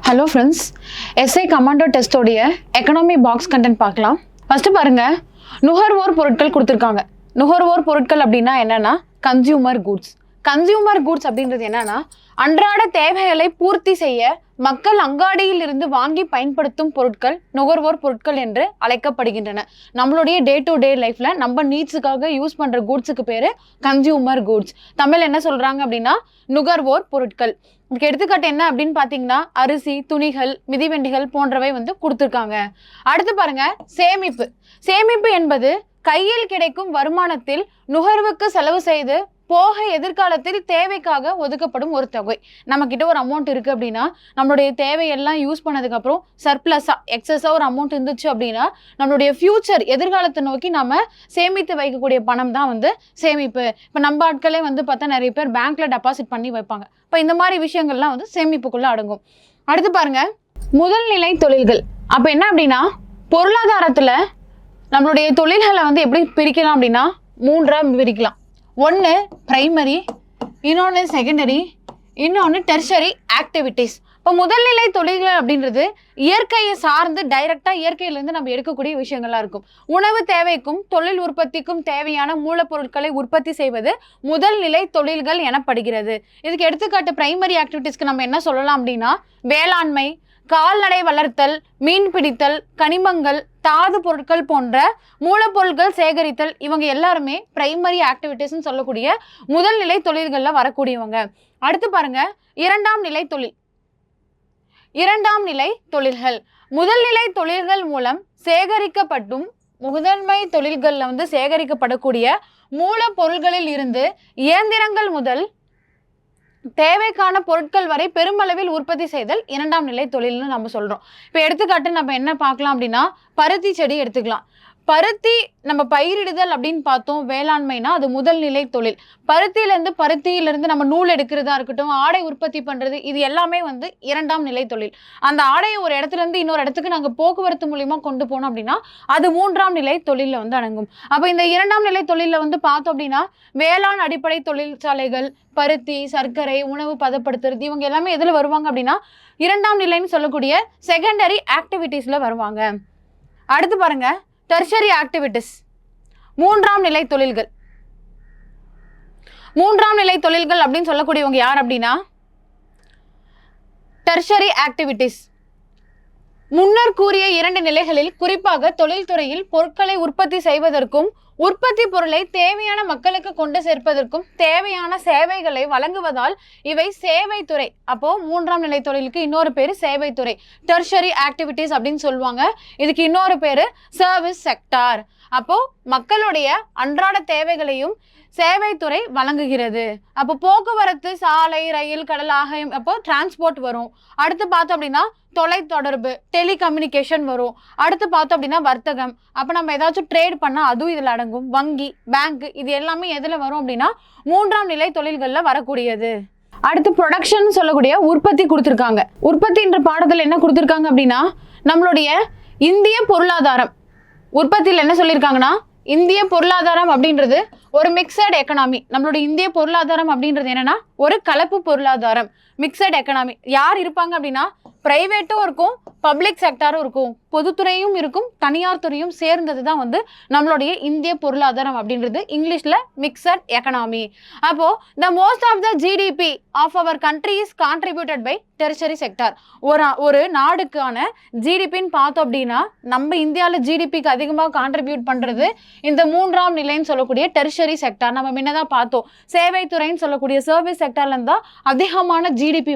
Hello friends, SI commando டெஸ்டோடைய economy box content பார்க்கலாம். First பாருங்க, நுகர்வோர் பொருட்கள் கொடுத்துருக்காங்க. நுகர்வோர் பொருட்கள் அப்படின்னா என்னன்னா கன்சியூமர் கூட்ஸ். கன்சியூமர் கூட்ஸ் அப்படின்றது என்னன்னா அன்றாட தேவைகளை பூர்த்தி செய்ய மக்கள் அங்காடியில் இருந்து வாங்கி பயன்படுத்தும் பொருட்கள் நுகர்வோர் பொருட்கள் என்று அழைக்கப்படுகின்றன. நம்மளுடைய டே டு டே லைஃப்ல நம்ம நீட்ஸுக்காக யூஸ் பண்ற கூட்ஸுக்கு பேரு கன்சியூமர் கூட்ஸ். தமிழ் என்ன சொல்றாங்க அப்படின்னா நுகர்வோர் பொருட்கள். இதுக்கு எடுத்துக்காட்டு என்ன அப்படின்னு பாத்தீங்கன்னா அரிசி, துணிகள், மிதிவண்டிகள் போன்றவை கொடுத்துருக்காங்க. அடுத்து பாருங்க, சேமிப்பு. சேமிப்பு என்பது கையில் கிடைக்கும் வருமானத்தில் நுகர்வுக்கு செலவு செய்து போக எதிர்காலத்தில் தேவைக்காக ஒதுக்கப்படும் ஒரு தொகை. நம்ம கிட்ட ஒரு அமௌண்ட் இருக்கு அப்படின்னா நம்மளுடைய தேவையெல்லாம் யூஸ் பண்ணதுக்கு அப்புறம் சர்ப்ளஸா எக்ஸஸா ஒரு அமௌண்ட் இருந்துச்சு அப்படின்னா நம்மளுடைய ஃபியூச்சர் எதிர்காலத்தை நோக்கி நம்ம சேமித்து வைக்கக்கூடிய பணம் தான் சேமிப்பு. இப்போ நம்ம ஆட்களே பார்த்தா நிறைய பேர் பேங்க்ல டெபாசிட் பண்ணி வைப்பாங்க. இப்போ இந்த மாதிரி விஷயங்கள்லாம் சேமிப்புக்குள்ள அடங்கும். அடுத்து பாருங்க, முதல் நிலை தொழில்கள். அப்ப என்ன அப்படின்னா பொருளாதாரத்துல நம்மளுடைய தொழில்களை எப்படி பிரிக்கலாம் அப்படின்னா மூன்றா பிரிக்கலாம். ஒன்று பிரைமரி, இன்னொன்று செகண்டரி, இன்னொன்று டெர்ஷரி ஆக்டிவிட்டீஸ். இப்போ முதல்நிலை தொழில்கள் அப்படின்றது இயற்கையை சார்ந்து டைரக்டாக இயற்கையிலேருந்து நம்ம எடுக்கக்கூடிய விஷயங்கள்லாம் இருக்கும். உணவு தேவைக்கும் தொழில் உற்பத்திக்கும் தேவையான மூலப்பொருட்களை உற்பத்தி செய்வது முதல்நிலை தொழில்கள் எனப்படுகிறது. இதுக்கு எடுத்துக்காட்டு பிரைமரி ஆக்டிவிட்டீஸ்க்கு நம்ம என்ன சொல்லலாம் அப்படின்னா வேளாண்மை, கால்நடை வளர்த்தல், மீன் பிடித்தல், கனிமங்கள், தாது பொருட்கள் போன்ற மூலப்பொருட்கள் சேகரித்தல், இவங்க எல்லாருமே பிரைமரி ஆக்டிவிட்டிஸ்ன்னு சொல்லக்கூடிய முதல் நிலை தொழில்கள்ல வரக்கூடியவங்க. அடுத்து பாருங்க, இரண்டாம் நிலை தொழில். இரண்டாம் நிலை தொழில்கள் முதல் நிலை தொழில்கள் மூலம் சேகரிக்கப்பட்டும் முதன்மை தொழில்கள்ல சேகரிக்கப்படக்கூடிய மூலப்பொருட்களில் இருந்து இயந்திரங்கள் முதல் தேவைக்கான பொருட்கள் வரை பெருமளவில் உற்பத்தி செய்தல் இரண்டாம் நிலை தொழில்னு நம்ம சொல்றோம். இப்போ எடுத்துக்காட்டு நம்ம என்ன பார்க்கலாம் அப்படின்னா பருத்தி செடி எடுத்துக்கலாம். பருத்தி நம்ம பயிரிடுதல் அப்படின்னு பார்த்தோம், வேளாண்மைனா அது முதல் நிலை தொழில். பருத்தியிலிருந்து நம்ம நூல் எடுக்கிறதா இருக்கட்டும், ஆடை உற்பத்தி பண்றது, இது எல்லாமே இரண்டாம் நிலை தொழில். அந்த ஆடையை ஒரு இடத்துல இருந்து இன்னொரு இடத்துக்கு நாங்க போக்குவரத்து மூலியமா கொண்டு போனோம் அப்படின்னா அது மூன்றாம் நிலை தொழில அடங்கும். அப்ப இந்த இரண்டாம் நிலை தொழில பார்த்தோம் அப்படின்னா வேளாண் அடிப்படை தொழிற்சாலைகள், பருத்தி, சர்க்கரை, உணவு பதப்படுத்துறது, இவங்க எல்லாமே எதுல வருவாங்க அப்படின்னா இரண்டாம் நிலைன்னு சொல்லக்கூடிய செகண்டரி ஆக்டிவிட்டீஸ்ல வருவாங்க. அடுத்து பாருங்க, டெர்ஷரி ஆக்டிவிட்டீஸ், மூன்றாம் நிலை தொழில்கள். மூன்றாம் நிலை தொழில்கள் அப்படின்னு சொல்லக்கூடியவங்க யார் அப்படின்னா டெர்ஷரி ஆக்டிவிட்டீஸ். முன்னர் கூறிய இரண்டு நிலைகளில் குறிப்பாக தொழில்துறையில் பொருட்களை உற்பத்தி செய்வதற்கும் உற்பத்தி பொருளை தேவையான மக்களுக்கு கொண்டு சேர்ப்பதற்கும் தேவையான சேவைகளை வழங்குவதால் இவை சேவைத்துறை. அப்போ மூன்றாம் நிலை தொழிலுக்கு இன்னொரு பேரு சேவைத்துறை, டெர்ஷரி ஆக்டிவிட்டீஸ் அப்படின்னு சொல்லுவாங்க. இதுக்கு இன்னொரு பேரு சர்வீஸ் செக்டார். அப்போ மக்களுடைய அன்றாட தேவைகளையும் சேவைத்துறை வழங்குகிறது. அப்போ போக்குவரத்து, சாலை, ரயில், கடல் ஆகாயம், அப்போ டிரான்ஸ்போர்ட் வரும். அடுத்து பார்த்தோம் அப்படின்னா தொலைத்தொடர்பு, டெலிகம்யூனிகேஷன் வரும். அடுத்து பார்த்தோம் அப்படின்னா வர்த்தகம். அப்போ நம்ம ஏதாச்சும் ட்ரேட் பண்ணா அதுவும் இதில் அடங்கும். வங்கி, பேங்க், இது எல்லாமே எதுல வரும் அப்படின்னா மூன்றாம் நிலை தொழில்கள்ல வரக்கூடியது. அடுத்து ப்ரொடக்ஷன் சொல்லக்கூடிய உற்பத்தி கொடுத்துருக்காங்க. உற்பத்தின்ற பாடத்தில் என்ன கொடுத்துருக்காங்க அப்படின்னா நம்மளுடைய இந்திய பொருளாதாரம். உற்பத்தியில் என்ன சொல்லியிருக்காங்கன்னா இந்திய பொருளாதாரம் அப்படின்றது ஒரு மிக்சட் எக்கனாமி. நம்மளுடைய இந்திய பொருளாதாரம் அப்படின்றது என்னன்னா ஒரு கலப்பு பொருளாதாரம், மிக்சட் எக்கனாமி. யார் இருப்பாங்க அப்படின்னா பிரைவேட்டும் இருக்கும், பப்ளிக் செக்டாரும் இருக்கும், பொதுத்துறையும் இருக்கும், தனியார் துறையும் சேர்ந்தது தான் நம்மளுடைய இந்திய பொருளாதாரம் அப்படின்றது. இங்கிலீஷ்ல மிக்சட் எக்கனாமி. அப்போ the most of the GDP of our country is contributed by tertiary sector. ஒரு நாடுக்கான ஜிடிபின்னு பார்த்தோம் அப்படின்னா நம்ம இந்தியாவில் ஜிடிபிக்கு அதிகமாக கான்ட்ரிபியூட் பண்றது இந்த மூன்றாம் நிலைன்னு சொல்லக்கூடிய டெர்ஷரி செக்டார். நம்ம முன்னதான் பார்த்தோம், சேவைத்துறைன்னு சொல்லக்கூடிய சர்வீஸ் செக்டார்ல இருந்தா அதிகமான ஜிடிபி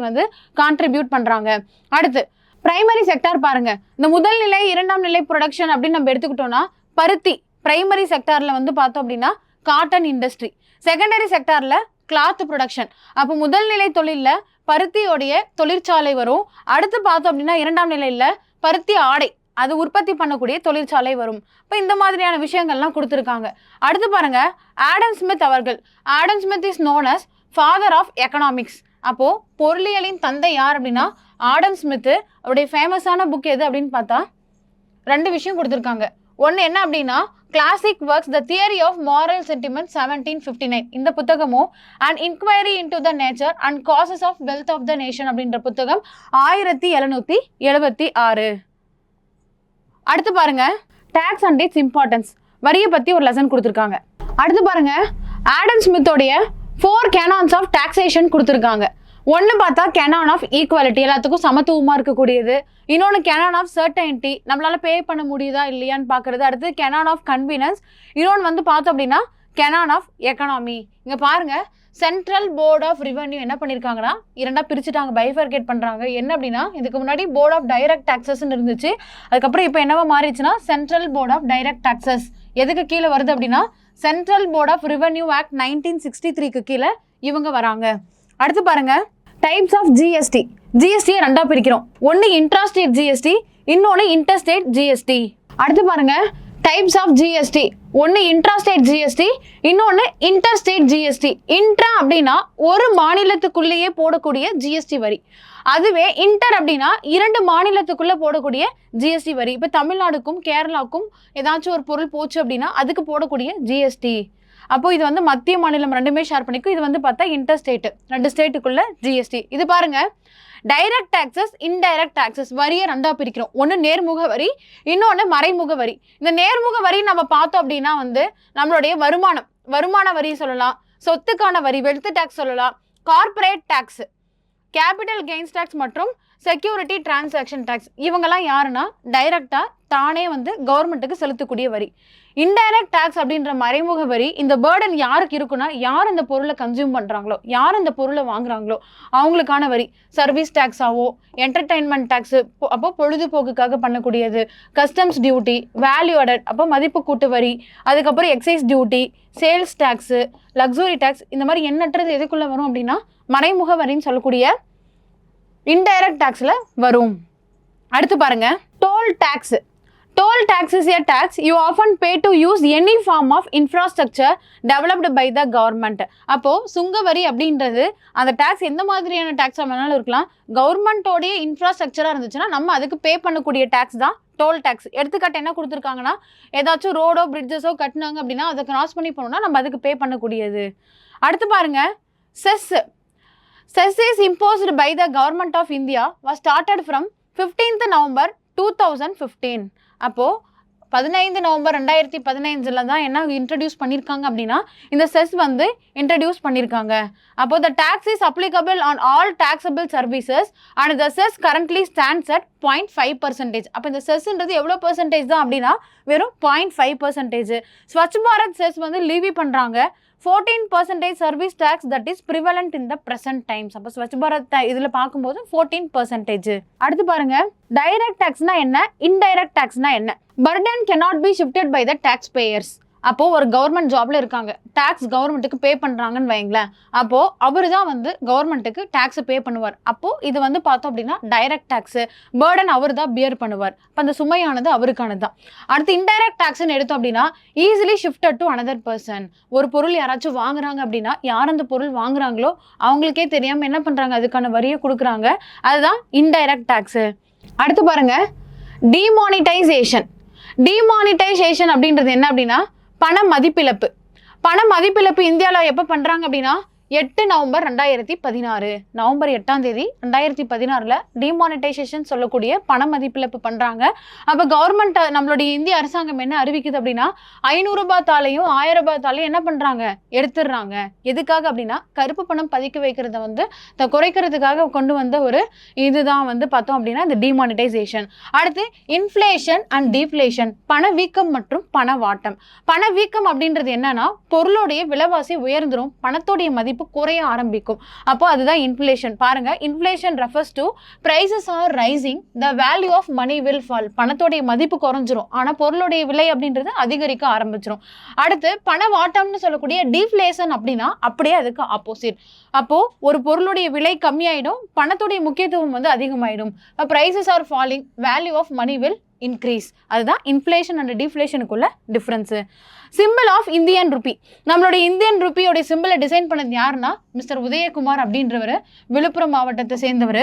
கான்ட்ரிபியூட் பண்றாங்க. அடுத்து பிரைமரி செக்டார் பாருங்க. இந்த முதல் நிலை, இரண்டாம் நிலை ப்ரொடக்ஷன் அப்படின்னு நம்ம எடுத்துக்கிட்டோம்னா பருத்தி பிரைமரி செக்டார்ல பார்த்தோம் அப்படின்னா காட்டன் இண்டஸ்ட்ரி, செகண்டரி செக்டார்ல கிளாத் ப்ரொடக்ஷன். அப்போ முதல் நிலை தொழில்ல பருத்தியோடைய தொழிற்சாலை வரும். அடுத்து பார்த்தோம் அப்படின்னா இரண்டாம் நிலையில பருத்தி ஆடை, அது உற்பத்தி பண்ணக்கூடிய தொழிற்சாலை வரும். இப்போ இந்த மாதிரியான விஷயங்கள்லாம் கொடுத்துருக்காங்க. அடுத்து பாருங்க, ஆடம் ஸ்மித் அவர்கள். Adam Smith is known as father of economics. அப்போ பொருளியலின் தந்தை யார் அப்படின்னா ஆடம் ஸ்மித். அவருடைய ஃபேமஸான புக் எது அப்படின்னு பார்த்தா ரெண்டு விஷயம் கொடுத்துருக்காங்க. ஒன்று என்ன அப்படின்னா classic works the theory of moral sentiment 1759 இந்த புத்தகமும் and inquiry into the nature and causes of wealth of the nation அப்படின்ற புத்தகம் 1776. அடுத்து பாருங்க டாக்ஸ் அண்ட் இட்ஸ் இம்பார்ட்டன்ஸ், வரியை பத்தி ஒரு லெசன் கொடுத்துருக்காங்க. அடுத்து பாருங்க ஆடம் ஸ்மித்தோடைய 4 canons ஆஃப் டாக்ஸேஷன் கொடுத்துருக்காங்க. ஒன்று பார்த்தா கேனான் ஆஃப் ஈக்குவாலிட்டி, எல்லாத்துக்கும் சமத்துவமாக இருக்கக்கூடியது. இன்னொன்று கேனான் ஆஃப் சர்டைனிட்டி, நம்மளால பே பண்ண முடியுதா இல்லையான்னு பார்க்கறது. அடுத்து கேனான் ஆஃப் கன்வீனியன்ஸ். இன்னொன்று வந்து பார்த்தோம் அப்படின்னா கேனான் ஆஃப் எக்கனாமி. இங்கே பாருங்க சென்ட்ரல் போர்ட் ஆஃப் ரெவென்யூ என்ன பண்ணியிருக்காங்கன்னா இரண்டா பிரிச்சுட்டாங்க, பைஃபர்கேட் பண்ணுறாங்க. என்ன அப்படின்னா இதுக்கு முன்னாடி போர்ட் ஆஃப் டைரக்ட் டாக்ஸஸ்ன்னு இருந்துச்சு, அதுக்கப்புறம் இப்போ என்னவா மாறிடுச்சுன்னா central board of direct taxes. எதுக்கு கீழே வருது அப்படின்னா central board of revenue act 1963க்கு கீழே இவங்க வராங்க. அடுத்து பாருங்க டைப்ஸ் ஆஃப் ஜிஎஸ்டி. ஜிஎஸ்டியை ரெண்டா பிரிக்கிறோம், ஒன்று இன்ட்ராஸ்டேட் ஜிஎஸ்டி, இன்னொன்று இன்டர்ஸ்டேட் ஜிஎஸ்டி. அடுத்து பாருங்க டைப்ஸ் ஆஃப் ஜிஎஸ்டி, ஒன்று இன்ட்ராஸ்டேட் ஜிஎஸ்டி, இன்னொன்று இன்டர்ஸ்டேட் ஜிஎஸ்டி. இன்ட்ரா அப்படின்னா ஒரு மாநிலத்துக்குள்ளேயே போடக்கூடிய ஜிஎஸ்டி வரி, அதுவே இன்டர் அப்படின்னா 2 மாநிலத்துக்குள்ள போடக்கூடிய ஜிஎஸ்டி வரி. இப்போ தமிழ்நாடுக்கும் கேரளாவுக்கும் ஏதாச்சும் ஒரு பொருள் போச்சு அப்படின்னா அதுக்கு போடக்கூடிய ஜிஎஸ்டி. அப்போ இது வந்து மத்திய மாநிலம் ரெண்டுமே ஷேர் பண்ணிக்கும். இது வந்து பார்த்தா இன்டர்ஸ்டேட், 2 ஸ்டேட்டுக்குள்ள ஜிஎஸ்டி. இது பாருங்க டைரக்ட் டாக்ஸஸ் இன்டைரக்ட் டாக்ஸஸ், வரியை ரெண்டா பிரிக்கிறோம், ஒன்று நேர்முக வரி, இன்னொன்று மறைமுக வரி. இந்த நேர்முக வரி நம்ம பார்த்தோம் அப்படின்னா வந்து நம்மளுடைய வருமான வரி சொல்லலாம், சொத்துக்கான வரி வெல்த் டாக்ஸ் சொல்லலாம், corporate tax, capital gains tax மற்றும் செக்யூரிட்டி டிரான்சாக்ஷன் டாக்ஸ். இவங்கெல்லாம் யாருன்னா டைரக்டா தானே வந்து கவர்மெண்ட்டுக்கு செலுத்தக்கூடிய வரி. இன்டைரக்ட் டாக்ஸ் அப்படின்ற மறைமுக வரி இந்த பேர்டன் யாருக்கு இருக்குன்னா யார் இந்த பொருளை கன்சியூம் பண்ணுறாங்களோ, யார் இந்த பொருளை வாங்குறாங்களோ அவங்களுக்கான வரி. சர்வீஸ் டாக்ஸாவோ என்டர்டைன்மெண்ட் டாக்ஸு, அப்போ பொழுதுபோக்குக்காக பண்ணக்கூடியது, கஸ்டம்ஸ் டியூட்டி, வேல்யூ ஆடட், அப்போ மதிப்பு கூட்டு வரி, அதுக்கப்புறம் excise duty, sales tax, luxury tax, இந்த மாதிரி எண்ணற்றது எதுக்குள்ளே வரும் அப்படின்னா மறைமுக வரின்னு சொல்லக்கூடிய இன்டைரக்ட் டாக்ஸில் வரும். அடுத்து பாருங்க toll tax. Toll tax is a tax you often pay to use any form of infrastructure developed by the government. அப்போ சுங்கவரி அப்படின்றது அந்த டாக்ஸ் எந்த மாதிரியான டாக்ஸாக வேணாலும் இருக்கலாம், கவர்மெண்ட்டோடைய இன்ஃப்ராஸ்ட்ரக்சராக இருந்துச்சுன்னா நம்ம அதுக்கு பே பண்ணக்கூடிய டாக்ஸ் தான் டோல் டாக்ஸ். எடுத்துக்காட்டு என்ன கொடுத்துருக்காங்கன்னா ஏதாச்சும் ரோடோ பிரிட்ஜஸோ கட்டினாங்க அப்படின்னா அதை கிராஸ் பண்ணி போனோம்னா நம்ம அதுக்கு பே பண்ணக்கூடியது. அடுத்து பாருங்க cess. Cess is imposed by the government of India was started from 15th November 2015. அப்போது 15 நவம்பர் 2015 தான் என்ன இன்ட்ரடியூஸ் பண்ணியிருக்காங்க அப்படின்னா இந்த செஸ் வந்து இன்ட்ரடியூஸ் பண்ணியிருக்காங்க. அப்போது the tax is applicable on all taxable services and the cess currently stands at 0.5%. அப்போ இந்த செஸ்ன்றது எவ்வளோ பர்சன்டேஜ் தான் அப்படின்னா வெறும் 0.5%. ஸ்வச் பாரத் செஸ் வந்து லீவி பண்ணுறாங்க. 14% service tax that is prevalent in the present times. அப்போ ஸ்வச் பாரத் இதில் பார்க்கும்போது 14%. அடுத்து பாருங்க டைரக்ட் டாக்ஸ்னா என்ன, இன்டைரக்ட் டாக்ஸ்னா என்ன. Burden cannot be shifted by the taxpayers. அப்போது ஒரு கவர்மெண்ட் ஜாப்ல இருக்காங்க, டாக்ஸ் கவர்மெண்ட்டுக்கு பே பண்ணுறாங்கன்னு வைங்களேன், அப்போது அவர் தான் வந்து கவர்மெண்ட்டுக்கு டேக்ஸை பே பண்ணுவார். அப்போது இது வந்து பார்த்தோம் அப்படின்னா டைரக்ட் டேக்ஸு, பேர்டன் அவர் தான் பியர் பண்ணுவார். அப்போ அந்த சுமையானது அவருக்கானது தான். அடுத்து இன்டைரக்ட் டேக்ஸ்ன்னு எடுத்தோம் அப்படின்னா easily shifted to another person. ஒரு பொருள் யாராச்சும் வாங்குறாங்க அப்படின்னா யார் அந்த பொருள் வாங்குறாங்களோ அவங்களுக்கே தெரியாமல் என்ன பண்ணுறாங்க அதுக்கான வரியை கொடுக்குறாங்க, அதுதான் இன்டைரக்ட் டேக்ஸு. அடுத்து பாருங்க டிமானிட்டைசேஷன். டிமானிட்டைசேஷன் அப்படின்றது என்ன அப்படின்னா பண மதிப்பிழப்பு. பண மதிப்பிழப்பு இந்தியாவில் எப்போ பண்ணுறாங்க அப்படின்னா 8 நவம்பர் 2016, நவம்பர் 8ஆம் தேதி 2016 டிமானிட்டைசேஷன் சொல்லக்கூடிய பண மதிப்பிழப்பு பண்ணுறாங்க. அப்போ கவர்மெண்ட் நம்மளுடைய இந்திய அரசாங்கம் என்ன அறிவிக்குது அப்படின்னா 500 ரூபாய் தாளையும் 1000 ரூபாய் தாளையும் என்ன பண்ணுறாங்க எடுத்துடுறாங்க. எதுக்காக அப்படின்னா கருப்பு பணம் பதுக்கி வைக்கிறத வந்து குறைக்கிறதுக்காக கொண்டு வந்த ஒரு இதுதான் வந்து பார்த்தோம் அப்படின்னா இந்த டிமானிட்டைசேஷன். அடுத்து இன்ஃப்ளேஷன் அண்ட் டீஃப்ளேஷன், பணவீக்கம் மற்றும் பணவாட்டம். பணவீக்கம் அப்படின்றது என்னன்னா பொருளுடைய விலைவாசி உயர்ந்துடும், பணத்தோடைய மதிப்பு குறைய ஆரம்பிக்கும். அப்போ அதுதான் இன்ஃப்ளேஷன். பாருங்க inflation refers to prices are rising, the value of money will fall. பணத்தோடைய மதிப்பு குறைஞ்சிரும், ஆனா பொருளுடைய விலை அப்படின்றது அதிகரிக்க ஆரம்பிச்சிடும். அடுத்து பணவாட்டம்னு சொல்லக்கூடிய டீஃப்ளேஷன் அப்படின்னா அப்படியே அதுக்கு ஆப்போசிட். அப்போ ஒரு பொருளுடைய விலை கம்மியாயிடும், பணத்துடைய முக்கியத்துவம் வந்து அதிகமாயிடும். prices are falling, value of money will increase. அதுதான் இன்ஃப்ளேஷன் அண்ட் டிஃப்ளேஷனுக்குள்ள difference. Symbol of Indian rupee. நம்மளுடைய இந்தியன் ருப்பியோடைய சிம்பிளை டிசைன் பண்ணது யாருன்னா மிஸ்டர் உதயகுமார் அப்படின்றவர், விழுப்புரம் மாவட்டத்தை சேர்ந்தவர்.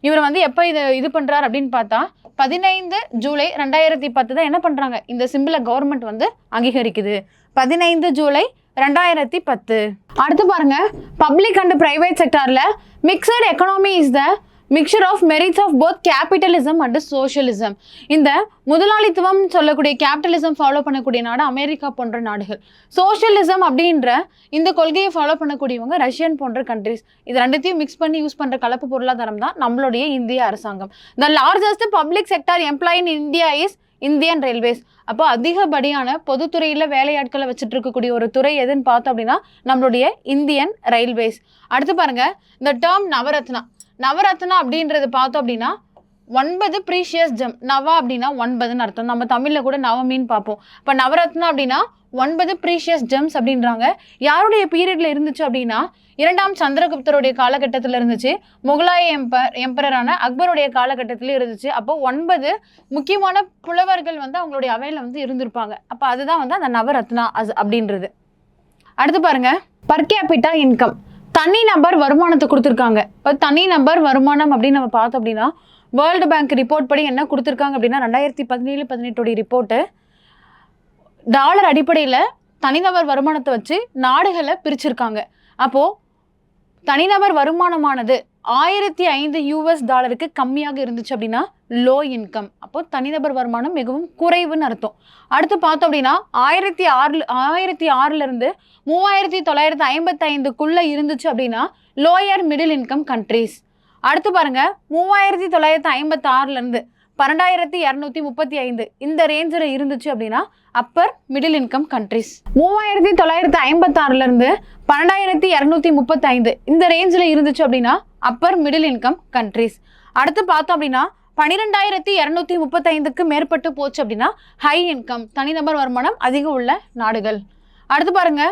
இவர் வந்து எப்போ இது பண்ணுறாரு அப்படின்னு பார்த்தா 15 ஜூலை 2010 தான் என்ன பண்ணுறாங்க, இந்த சிம்பிளை கவர்மெண்ட் வந்து அங்கீகரிக்குது. 15 ஜூலை 2010. அடுத்து பாருங்க, பப்ளிக் அண்ட் பிரைவேட் செக்டார்ல mixed economy is the mixture of merits of both capitalism and socialism. இந்த முதலாளித்துவம் சொல்லக்கூடிய கேபிட்டலிசம் ஃபாலோ பண்ணக்கூடிய நாடு அமெரிக்கா போன்ற நாடுகள், சோஷியலிசம் அப்படின்ற இந்த கொள்கையை ஃபாலோ பண்ணக்கூடியவங்க ரஷ்யன் போன்ற கண்ட்ரிஸ். இது ரெண்டுத்தையும் மிக்ஸ் பண்ணி யூஸ் பண்ணுற கலப்பு பொருளாதாரம் தான் நம்மளுடைய இந்திய அரசாங்கம். The largest public sector employ in India is Indian railways. அப்போ அதிகப்படியான பொதுத்துறையில் வேலையாட்களை வச்சுட்டு இருக்கக்கூடிய ஒரு துறை எதுன்னு பார்த்தோம் அப்படின்னா நம்மளுடைய இந்தியன் ரயில்வேஸ். அடுத்து பாருங்க, இந்த டேர்ம் நவரத்னா. நவரத்னா அப்படின்றது பார்த்தோம் அப்படின்னா 9 ப்ரீஷியஸ் ஜெம். நவா அப்படின்னா 9ன்னு அர்த்தம். நம்ம தமிழில் கூட நவமின்னு பார்ப்போம். இப்போ நவரத்னா அப்படின்னா 9 ப்ரீஷியஸ் ஜெம்ஸ் அப்படின்றாங்க. யாருடைய பீரியட்ல இருந்துச்சு அப்படின்னா 2ஆம் சந்திரகுப்தருடைய காலகட்டத்தில் இருந்துச்சு. முகலாய எம்பரரான அக்பருடைய காலகட்டத்திலே இருந்துச்சு. அப்போ 9 முக்கியமான புலவர்கள் வந்து அவங்களுடைய அவையில் வந்து இருந்திருப்பாங்க. அப்போ அதுதான் வந்து அந்த நவரத்னா அப்படின்றது. அடுத்து பாருங்க, பர் கேபிட்டா இன்கம், தனிநபர் வருமானத்தை கொடுத்துருக்காங்க. இப்போ தனிநபர் வருமானம் அப்படின்னு நம்ம பார்த்தோம் அப்படின்னா வேர்ல்டு பேங்க் ரிப்போர்ட் படி என்ன கொடுத்துருக்காங்க அப்படின்னா 2017-18 ரிப்போர்ட்டு டாலர் அடிப்படையில் தனிநபர் வருமானத்தை வச்சு நாடுகளை பிரிச்சிருக்காங்க. அப்போது தனிநபர் வருமானமானது 1005 US$ கம்மியாக இருந்துச்சு அப்படின்னா லோ இன்கம். அப்போ தனிநபர் வருமானம் மிகவும் குறைவுன்னு அர்த்தம். அடுத்து பார்த்தோம் அப்படின்னா 2006 3955 இருந்துச்சு அப்படின்னா லோயர் மிடில் இன்கம் கண்ட்ரீஸ். அடுத்து பாருங்க, 3956 12235 இந்த ரேஞ்சில் இருந்துச்சு அப்படின்னா அப்பர் மிடில் இன்கம் கண்ட்ரிஸ். 3956 12235 இந்த ரேஞ்சில் இருந்துச்சு அப்படின்னா அப்பர் மிடில் இன்கம் கண்ட்ரிஸ். அடுத்து பார்த்தோம் அப்படின்னா 12235 மேற்பட்டு போச்சு அப்படின்னா ஹை இன்கம், தனிநபர் வருமானம் அதிகம் உள்ள நாடுகள். அடுத்து பாருங்க,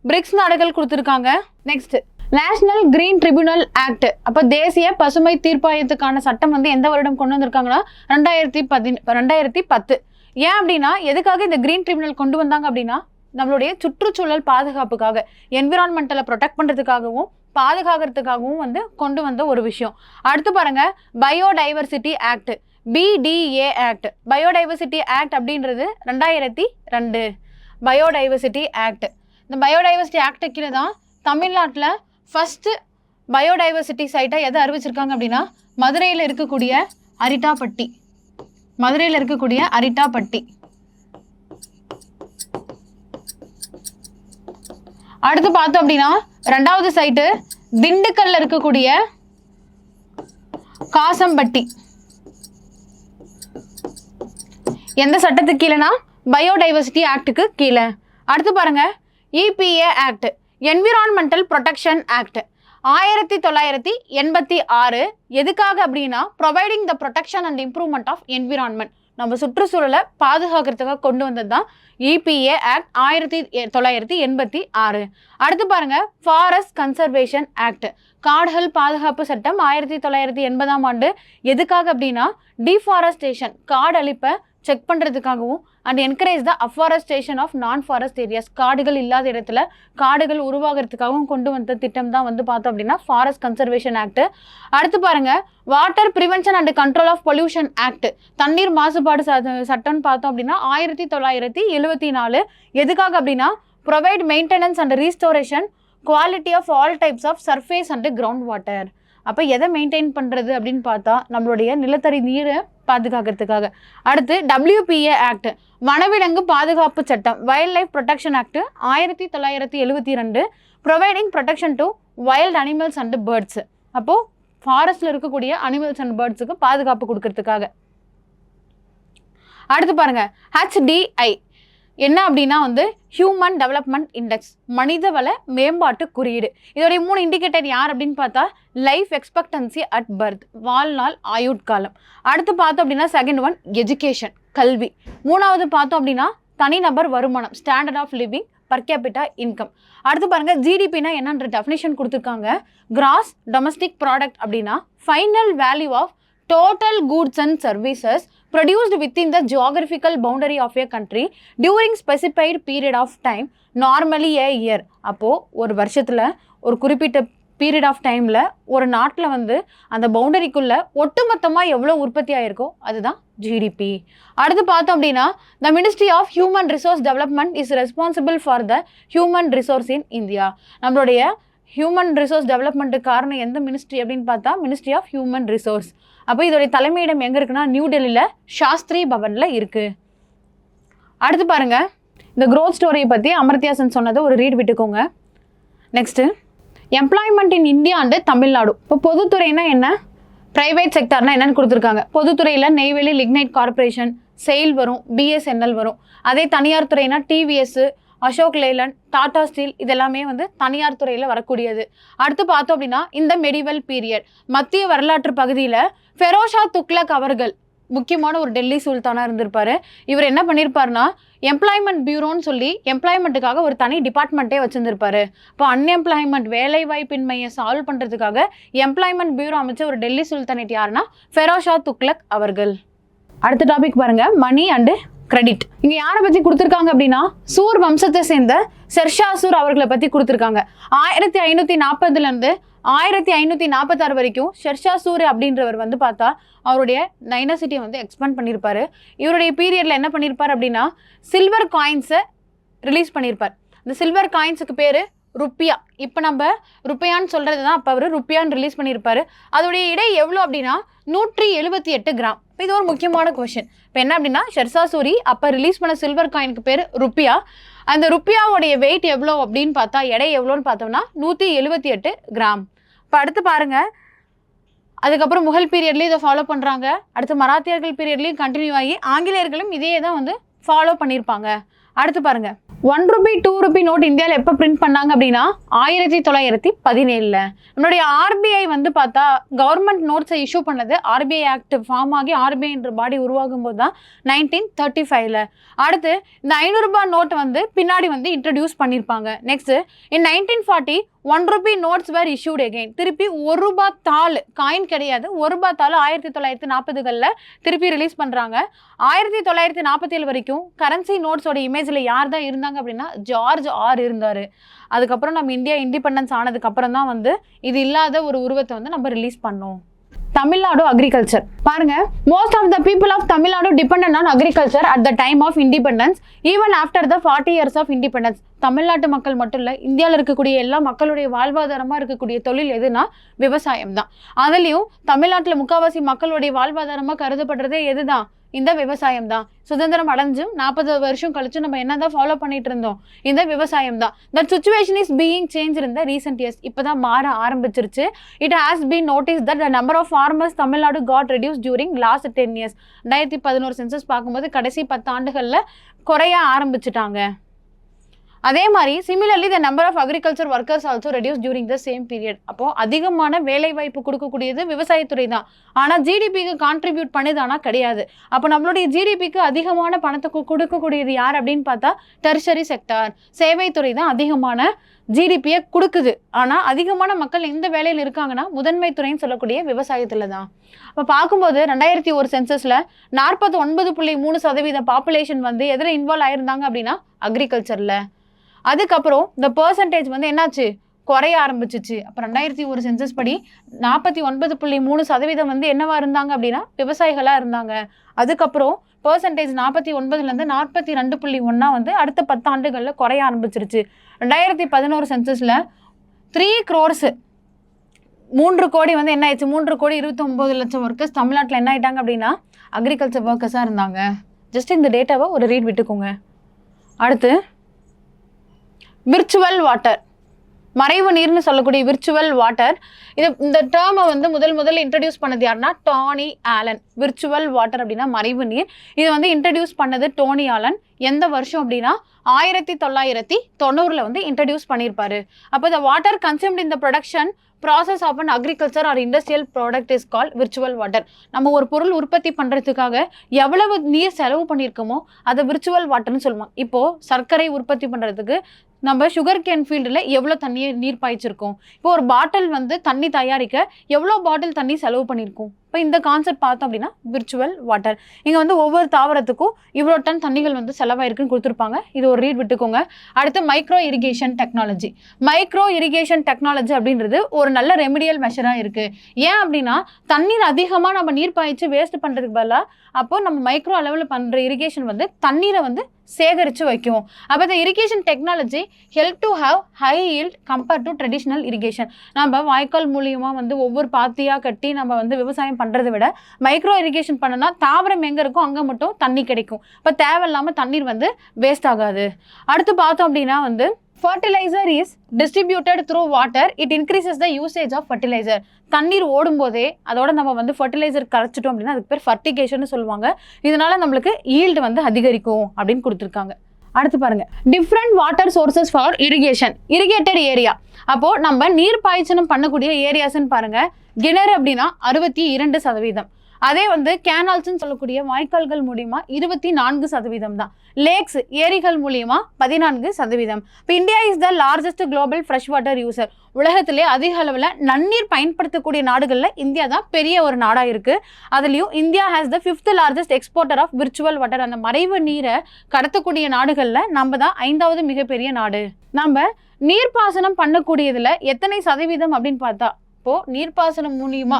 பிரிக்ஸ் நாடுகள் கொடுத்துருக்காங்க. Next national green tribunal act. அப்போ தேசிய பசுமை தீர்ப்பாயத்துக்கான சட்டம் வந்து எந்த வருடம் கொண்டு வந்திருக்காங்கன்னா 2010. ஏன் அப்படின்னா எதுக்காக இந்த கிரீன் ட்ரிபியூனல் கொண்டு வந்தாங்க அப்படின்னா நம்மளுடைய சுற்றுச்சூழல் பாதுகாப்புக்காக, என்விரான்மெண்டலை ப்ரொடெக்ட் பண்ணுறதுக்காகவும் பாதுகாக்கிறதுக்காகவும் வந்து கொண்டு வந்த ஒரு விஷயம். அடுத்து பாருங்க, biodiversity act, BDA act. Biodiversity act அப்படின்றது 2002 பயோடைவர்சிட்டி ஆக்ட். இந்த பயோடைவர்சிட்டி ஆக்ட் கீழே தான் தமிழ்நாட்டில் ஃபஸ்ட்டு பயோடைவர்சிட்டி சைட்டை எதை அறிவிச்சிருக்காங்க அப்படின்னா மதுரையில் இருக்கக்கூடிய அரிட்டாப்பட்டி. அடுத்து பார்த்தோம் அப்படின்னா 2வது சைட்டு திண்டுக்கல்ல இருக்கக்கூடிய காசம்பட்டி. எந்த சட்டத்துக்கு கீழேனா பயோடைவர்சிட்டி ஆக்டுக்கு கீழே. அடுத்து பாருங்க, EPA act, environmental protection act 1986. எதுக்காக அப்படின்னா providing the protection and improvement of environment, நம்ம சுற்றுச்சூழலை பாதுகாக்கிறதுக்காக கொண்டு வந்தது தான் EPA ஆக்ட் 1986. அடுத்து பாருங்க, ஃபாரஸ்ட் கன்சர்வேஷன் ஆக்ட், காடுகள் பாதுகாப்பு சட்டம் 1980 எதுக்காக அப்படின்னா டிஃபாரஸ்டேஷன், காடு அழிப்பை செக் பண்ணுறதுக்காகவும் and encourage the afforestation of non forest areas, காடுகள் இல்லாத இடத்துல காடுகள் உருவாகிறதுக்காகவும் கொண்டு வந்த திட்டம் தான் வந்து பார்த்தோம் அப்படின்னா ஃபாரஸ்ட் கன்சர்வேஷன் ஆக்ட். அடுத்து பாருங்க, water prevention and control of pollution act, தண்ணீர் மாசுபாடு சட்டம்னு பார்த்தோம் அப்படின்னா 1974. எதுக்காக அப்படின்னா provide maintenance and restoration quality of all types of surface and ground water. அப்போ எதை மெயின்டைன் பண்ணுறது அப்படின்னு பார்த்தா நம்மளுடைய நிலத்தடி நீரை பாதுகாக்கிறதுக்காக. அடுத்து WPA ஆக்ட், வனவிலங்கு பாதுகாப்பு சட்டம், wild life protection act 1972, providing protection to wild animals and birds. அப்போது ஃபாரஸ்டில் இருக்கக்கூடிய அனிமல்ஸ் அண்ட் பேர்ட்ஸுக்கு பாதுகாப்பு கொடுக்கறதுக்காக. அடுத்து பாருங்க, HDI என்ன அப்படின்னா வந்து ஹியூமன் டெவலப்மெண்ட் இண்டெக்ஸ், மனிதவள மேம்பாட்டு குறியீடு. இதோடைய 3 இண்டிகேட்டர் யார் அப்படின்னு பார்த்தா லைஃப் எக்ஸ்பெக்டன்சி அட் பர்த், வாழ்நாள் ஆயுட்காலம். அடுத்து பார்த்தோம் அப்படின்னா செகண்ட் ஒன் எஜுகேஷன், கல்வி. 3வது பார்த்தோம் அப்படின்னா தனிநபர் வருமானம், standard of living, per capita income. அடுத்து பாருங்க, GDPனா என்னன்ற டெஃபினிஷன் கொடுத்துருக்காங்க. கிராஸ் டொமஸ்டிக் ப்ராடக்ட் அப்படின்னா final value of total goods and services produced within the geographical boundary of a country during specified period of time, normally a year. அப்போ ஒரு வருஷத்துல ஒரு குறிப்பிட்ட பீரியட் ஆஃப் டைமில் ஒரு நாட்டில் வந்து அந்த பவுண்டரிக்குள்ளே ஒட்டுமொத்தமாக எவ்வளோ உற்பத்தி ஆகிருக்கோ அதுதான் ஜிடிபி. அடுத்து பார்த்தோம் அப்படின்னா the ministry of human resource development is responsible for the human resource in India. நம்மளுடைய ஹியூமன் ரிசோர்ஸ் டெவலப்மெண்ட்டுக்கு காரணம் எந்த மினிஸ்ட்ரி அப்படின்னு பார்த்தா மினிஸ்ட்ரி ஆஃப் ஹியூமன் ரிசோர்ஸ். அப்போ இதோடைய தலைமையிடம் எங்கே இருக்குன்னா நியூ டெல்லியில் சாஸ்திரி பவனில் இருக்குது. அடுத்து பாருங்கள், இந்த க்ரோத் ஸ்டோரியை பற்றி அமர்த்தியா சென் சொன்னதை ஒரு ரீட் விட்டுக்கோங்க. Next employment in India and Tamil Nadu. இப்போ பொதுத்துறைனா என்ன, ப்ரைவேட் செக்டார்னா என்னன்னு கொடுத்துருக்காங்க. பொதுத்துறையில் நெய்வேலி லிக்னைட் கார்பரேஷன், செயில் வரும், பிஎஸ்என்எல் வரும். அதே தனியார் துறைனா டிவிஎஸ், அசோக் லேலண்ட், டாடா ஸ்டீல், இதெல்லாமே வந்து தனியார் துறையில் வரக்கூடியது. அடுத்து பார்த்தோம் அப்படின்னா இந்த மெடிவல் பீரியட் மத்திய வரலாற்று பகுதியில் ஃபெரோஷா துக்ளக் அவர்கள் முக்கியமான ஒரு டெல்லி சுல்தானாக இருந்திருப்பார். இவர் என்ன பண்ணியிருப்பார்னா எம்ப்ளாய்மெண்ட் பியூரோன்னு சொல்லி எம்ப்ளாய்மெண்ட்டுக்காக ஒரு தனி டிபார்ட்மெண்ட்டே வச்சுருந்துருப்பார். இப்போ அன்எம்ப்ளாய்மெண்ட் வேலைவாய்ப்பின்மையை சால்வ் பண்ணுறதுக்காக எம்ப்ளாய்மெண்ட் பியூரோ அமைச்ச ஒரு டெல்லி சுல்தானேட் யாருன்னா ஃபெரோஷா துக்ளக் அவர்கள். அடுத்த டாபிக் பாருங்கள், மணி அண்டு கிரெடிட். இங்கே யாரை பற்றி கொடுத்துருக்காங்க அப்படின்னா சூர் வம்சத்தை சேர்ந்த ஷெர்ஷா சூர் அவர்களை பற்றி கொடுத்துருக்காங்க. 1540 1546 வரைக்கும் ஷெர்ஷா சூர் அப்படின்றவர் வந்து பார்த்தா அவருடைய டைனசிட்டியை வந்து எக்ஸ்பேண்ட் பண்ணியிருப்பார். இவருடைய பீரியடில் என்ன பண்ணியிருப்பார் அப்படின்னா சில்வர் காயின்ஸை ரிலீஸ் பண்ணியிருப்பார். இந்த சில்வர் காயின்ஸுக்கு பேர் ருப்பியா. இப்போ நம்ம ருப்பியான்னு சொல்கிறது தான், அப்போ அவர் ருப்பியான்னு ரிலீஸ் பண்ணியிருப்பார். அதோடைய இடை எவ்வளோ அப்படின்னா 178 கிராம். இப்போ இது ஒரு முக்கியமான கொஷின். இப்போ என்ன அப்படின்னா ஷெர்ஷா சூரி அப்போ ரிலீஸ் பண்ண சில்வர் காயினுக்கு பேர் ருப்பியா. அந்த ருப்பியாவோடைய வெயிட் எவ்வளோ அப்படின்னு பார்த்தா எடை எவ்வளோன்னு பார்த்தோம்னா 178 கிராம். இப்போ அடுத்து பாருங்கள், அதுக்கப்புறம் முகல் பீரியட்லேயும் இதை ஃபாலோ பண்ணுறாங்க. அடுத்து மராத்தியர்கள் பீரியட்லேயும் கண்டினியூ ஆகி ஆங்கிலேயர்களும் இதே தான் வந்து ஃபாலோ பண்ணியிருப்பாங்க. அடுத்து பாருங்கள், 1 ரூபி 2 ரூபி நோட் இந்தியாவில் எப்போ பிரிண்ட் பண்ணாங்க அப்படின்னா 1917. நம்மளுடைய ஆர்பிஐ வந்து பார்த்தா கவர்மெண்ட் நோட்ஸை இஷ்யூ பண்ணது ஆர்பிஐ ஆக்ட் ஃபார்ம் ஆகி ஆர்பிஐன்ற பாடி உருவாகும் போது தான் 1935. அடுத்து இந்த 500 ரூபாய் நோட் வந்து பின்னாடி வந்து இன்ட்ரடியூஸ் பண்ணியிருப்பாங்க. Next in 1940 1 rupee notes were issued again. திருப்பி 1 ரூபாய் தாள், காயின் கிடையாது, 1 ரூபாய் தாள் 1940களில் திருப்பி ரிலீஸ் பண்ணுறாங்க. 1947 வரைக்கும் கரன்சி நோட்ஸோட இமேஜில் யார் தான் இருந்தாங்க அப்படின்னா ஜார்ஜ் ஆர் இருந்தார். அதுக்கப்புறம் நம்ம இந்தியா இண்டிபெண்டன்ஸ் ஆனதுக்கப்புறம் தான் வந்து இது இல்லாத ஒரு உருவத்தை வந்து நம்ம ரிலீஸ் பண்ணோம். தமிழ்நாடு அக்ரிகல்ச்சர் பாருங்க, most of the people of Tamil Nadu dependent on agriculture at the time of independence even after the 40 years of independence. தமிழ்நாட்டு மக்கள் மட்டும் இல்லை, இந்தியாவில் இருக்கக்கூடிய எல்லா மக்களுடைய வாழ்வாதாரமாக இருக்கக்கூடிய தொழில் எதுனா விவசாயம் தான். அதுலேயும் தமிழ்நாட்டில் முக்கால்வாசி மக்களுடைய வாழ்வாதாரமாக கருதப்படுறதே எது தான், இந்த விவசாயம் தான். சுதந்திரம் அடைஞ்சும் 40 வருஷம் கழிச்சு நம்ம என்ன தான் ஃபாலோ பண்ணிட்டு இருந்தோம், இந்த விவசாயம் தான். That situation is being change in the recent years. இப்போ தான் மாற ஆரம்பிச்சிருச்சு. It has been notice that the number of farmers Tamil Nadu got reduce during last 10 years. 2011 census பார்க்கும்போது கடைசி 10 ஆண்டுகளில் குறைய ஆரம்பிச்சுட்டாங்க. அதே மாதிரி similarly the number of agriculture workers also reduce during the same period. அப்போது அதிகமான வேலை வாய்ப்பு கொடுக்கக்கூடியது விவசாயத்துறை தான். ஆனால் ஜிடிபிக்கு கான்ட்ரிபியூட் பண்ணுதானா கிடையாது. அப்போ நம்மளுடைய ஜிடிபிக்கு அதிகமான பணத்தை கொடுக்கக்கூடியது யார் அப்படின்னு பார்த்தா டெர்ஷரி செக்டார், சேவைத்துறை தான் அதிகமான ஜிடிபியை கொடுக்குது. ஆனால் அதிகமான மக்கள் எந்த வேலையில் இருக்காங்கன்னா முதன்மை துறைன்னு சொல்லக்கூடிய விவசாயத்தில் தான். அப்போ பார்க்கும்போது 2001 சென்சஸில் 49.3% பாப்புலேஷன் வந்து எதில் இன்வால்வ் ஆயிருந்தாங்க அப்படின்னா அக்ரிகல்ச்சரில். அதுக்கப்புறம் இந்த பர்சன்டேஜ் வந்து என்னாச்சு, குறைய ஆரம்பிச்சிச்சு. அப்போ 2001 சென்சஸ் படி 49.3% வந்து என்னவா இருந்தாங்க அப்படின்னா விவசாயிகளாக இருந்தாங்க. அதுக்கப்புறம் பர்சன்டேஜ் 49லேருந்து 42.1 வந்து அடுத்த 10 ஆண்டுகளில் குறைய ஆரம்பிச்சிருச்சு. 2011 சென்சஸில் 3 crores 3 கோடி வந்து என்ன ஆயிடுச்சு, 3,29,00,000 ஒர்க்கர்ஸ் தமிழ்நாட்டில் என்ன ஆயிட்டாங்க அப்படின்னா அக்ரிகல்ச்சர் ஒர்க்கர்ஸாக இருந்தாங்க. ஜஸ்ட் இந்த டேட்டாவை ஒரு ரீட் விட்டுக்கோங்க. அடுத்து விர்ச்சுவல் வாட்டர், மறைவு நீர்னு சொல்லக்கூடிய விர்ச்சுவல் வாட்டர். இந்த டேர்மை வந்து முதல்ல இன்ட்ரடியூஸ் பண்ணது யாருன்னா டோனி ஆலன். விர்ச்சுவல் வாட்டர் அப்படின்னா மறைவு நீர். இது வந்து இன்ட்ரடியூஸ் பண்ணது டோனி ஆலன். எந்த வருஷம் அப்படின்னா 1990 வந்து இன்ட்ரடியூஸ் பண்ணியிருப்பாரு. அப்போ இந்த water consumed in the production process of an agriculture or industrial product is call virtual water. நம்ம ஒரு பொருள் உற்பத்தி பண்ணுறதுக்காக எவ்வளவு நீர் செலவு பண்ணியிருக்கோமோ அதை விர்ச்சுவல் வாட்டர்னு சொல்லுவோம். இப்போது சர்க்கரை உற்பத்தி பண்ணுறதுக்கு நம்ம சுகர் கேன் ஃபீல்டில் எவ்வளோ நீர் பாய்ச்சிருக்கோம். இப்போ ஒரு பாட்டில் வந்து தண்ணி தயாரிக்க எவ்வளோ பாட்டில் தண்ணி செலவு பண்ணியிருக்கோம், இப்போ இந்த கான்செப்ட் பார்த்தோம் அப்படின்னா விர்ச்சுவல் வாட்டர். இங்கே வந்து ஒவ்வொரு தாவரத்துக்கும் இவ்வளோ டன் தண்ணிகள் வந்து செலவாயிருக்குன்னு கொடுத்துருப்பாங்க. இது ஒரு ரீட் விட்டுக்கோங்க. அடுத்து micro irrigation technology. Micro irrigation technology அப்படின்றது ஒரு நல்ல ரெமிடியல் மெஷராக இருக்குது. ஏன் அப்படின்னா தண்ணீர் அதிகமாக நம்ம நீர் பாய்ச்சி வேஸ்ட் பண்ணுறதுக்கு பதிலாக அப்போ நம்ம மைக்ரோ அளவில் பண்ணுற இரிகேஷன் வந்து தண்ணீரை வந்து சேகரித்து வைக்கும். அப்போ இந்த irrigation technology help to have high yield compared to traditional irrigation. நம்ம வாய்க்கால் மூலியமாக வந்து ஒவ்வொரு பாத்தியாக கட்டி நம்ம வந்து விவசாயம் பண்ணுறதை விட மைக்ரோ இரிகேஷன் பண்ணனா தாவரம் எங்கே இருக்கோ அங்கே மட்டும் தண்ணி கிடைக்கும். இப்போ தேவையில்லாமல் தண்ணீர் வந்து வேஸ்ட் ஆகாது. அடுத்து பார்த்தோம் அப்படின்னா வந்து fertilizer is distributed through water. It increases the usage of fertilizer. தண்ணீர் ஓடும் போதே அதோட நம்ம வந்து ஃபர்டிலைசர் கரைச்சிட்டோம் அப்படின்னா அதுக்கு பேர் ஃபர்டிகேஷன் சொல்லுவாங்க. இதனால நம்மளுக்கு ஈல்டு வந்து அதிகரிக்கும் அப்படின்னு கொடுத்துருக்காங்க. அடுத்து பாருங்க, different water sources for irrigation. Irrigated area. அப்போ நம்ம நீர் பாய்ச்சனம் பண்ணக்கூடிய ஏரியாஸ்ன்னு பாருங்க. கிணறு அப்படின்னா 62%. அதே வந்து கேனால்ஸ்ன்னு சொல்லக்கூடிய வாய்க்கால்கள் மூலியமா 24% தான். லேக்ஸ் ஏரிகள் மூலியமா 14%. இப்போ India is the largest global fresh water user. உலகத்திலே அதிக அளவில் நன்னீர் பயன்படுத்தக்கூடிய நாடுகளில் இந்தியா தான் பெரிய ஒரு நாடாக இருக்குது. அதுலேயும் India has the 5th largest exporter of virtual water. அந்த மறைவு நீரை கடத்தக்கூடிய நாடுகளில் நம்ம தான் 5வது மிகப்பெரிய நாடு. நம்ம நீர்ப்பாசனம் பண்ணக்கூடியதில் எத்தனை சதவீதம் அப்படின்னு பார்த்தா, இப்போது நீர்ப்பாசனம் மூலியமா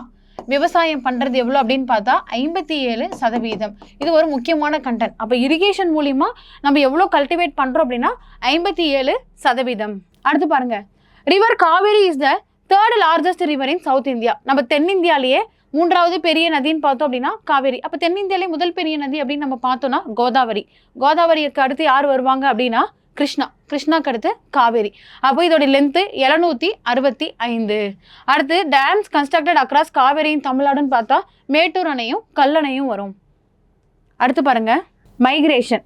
விவசாயம் பண்ணுறது எவ்வளோ அப்படின்னு பார்த்தா 57%. இது ஒரு முக்கியமான கண்டென்ட். அப்போ இரிகேஷன் மூலிமா நம்ம எவ்வளோ கல்டிவேட் பண்ணுறோம் அப்படின்னா 57%. அடுத்து பாருங்க, river Kaveri is the 3rd largest river in South India. நம்ம தென்னிந்தியாலேயே 3வது பெரிய நதின்னு பார்த்தோம் அப்படின்னா காவேரி. அப்போ தென்னிந்தியாவிலே முதல் பெரிய நதி அப்படின்னு நம்ம பார்த்தோம்னா கோதாவரி. கோதாவரிக்கு அடுத்து யார் வருவாங்க அப்படின்னா கிருஷ்ணாக்கு அடுத்து காவேரி. அப்போ இதோட லென்த்து 765. அடுத்து டேம்ஸ் கன்ஸ்ட்ரக்டட் அக்ராஸ் காவேரி இன் தமிழ்நாடுன்னு பார்த்தா மேட்டூர் அணையும் கல்லணையும் வரும். அடுத்து பாருங்க, மைக்ரேஷன்.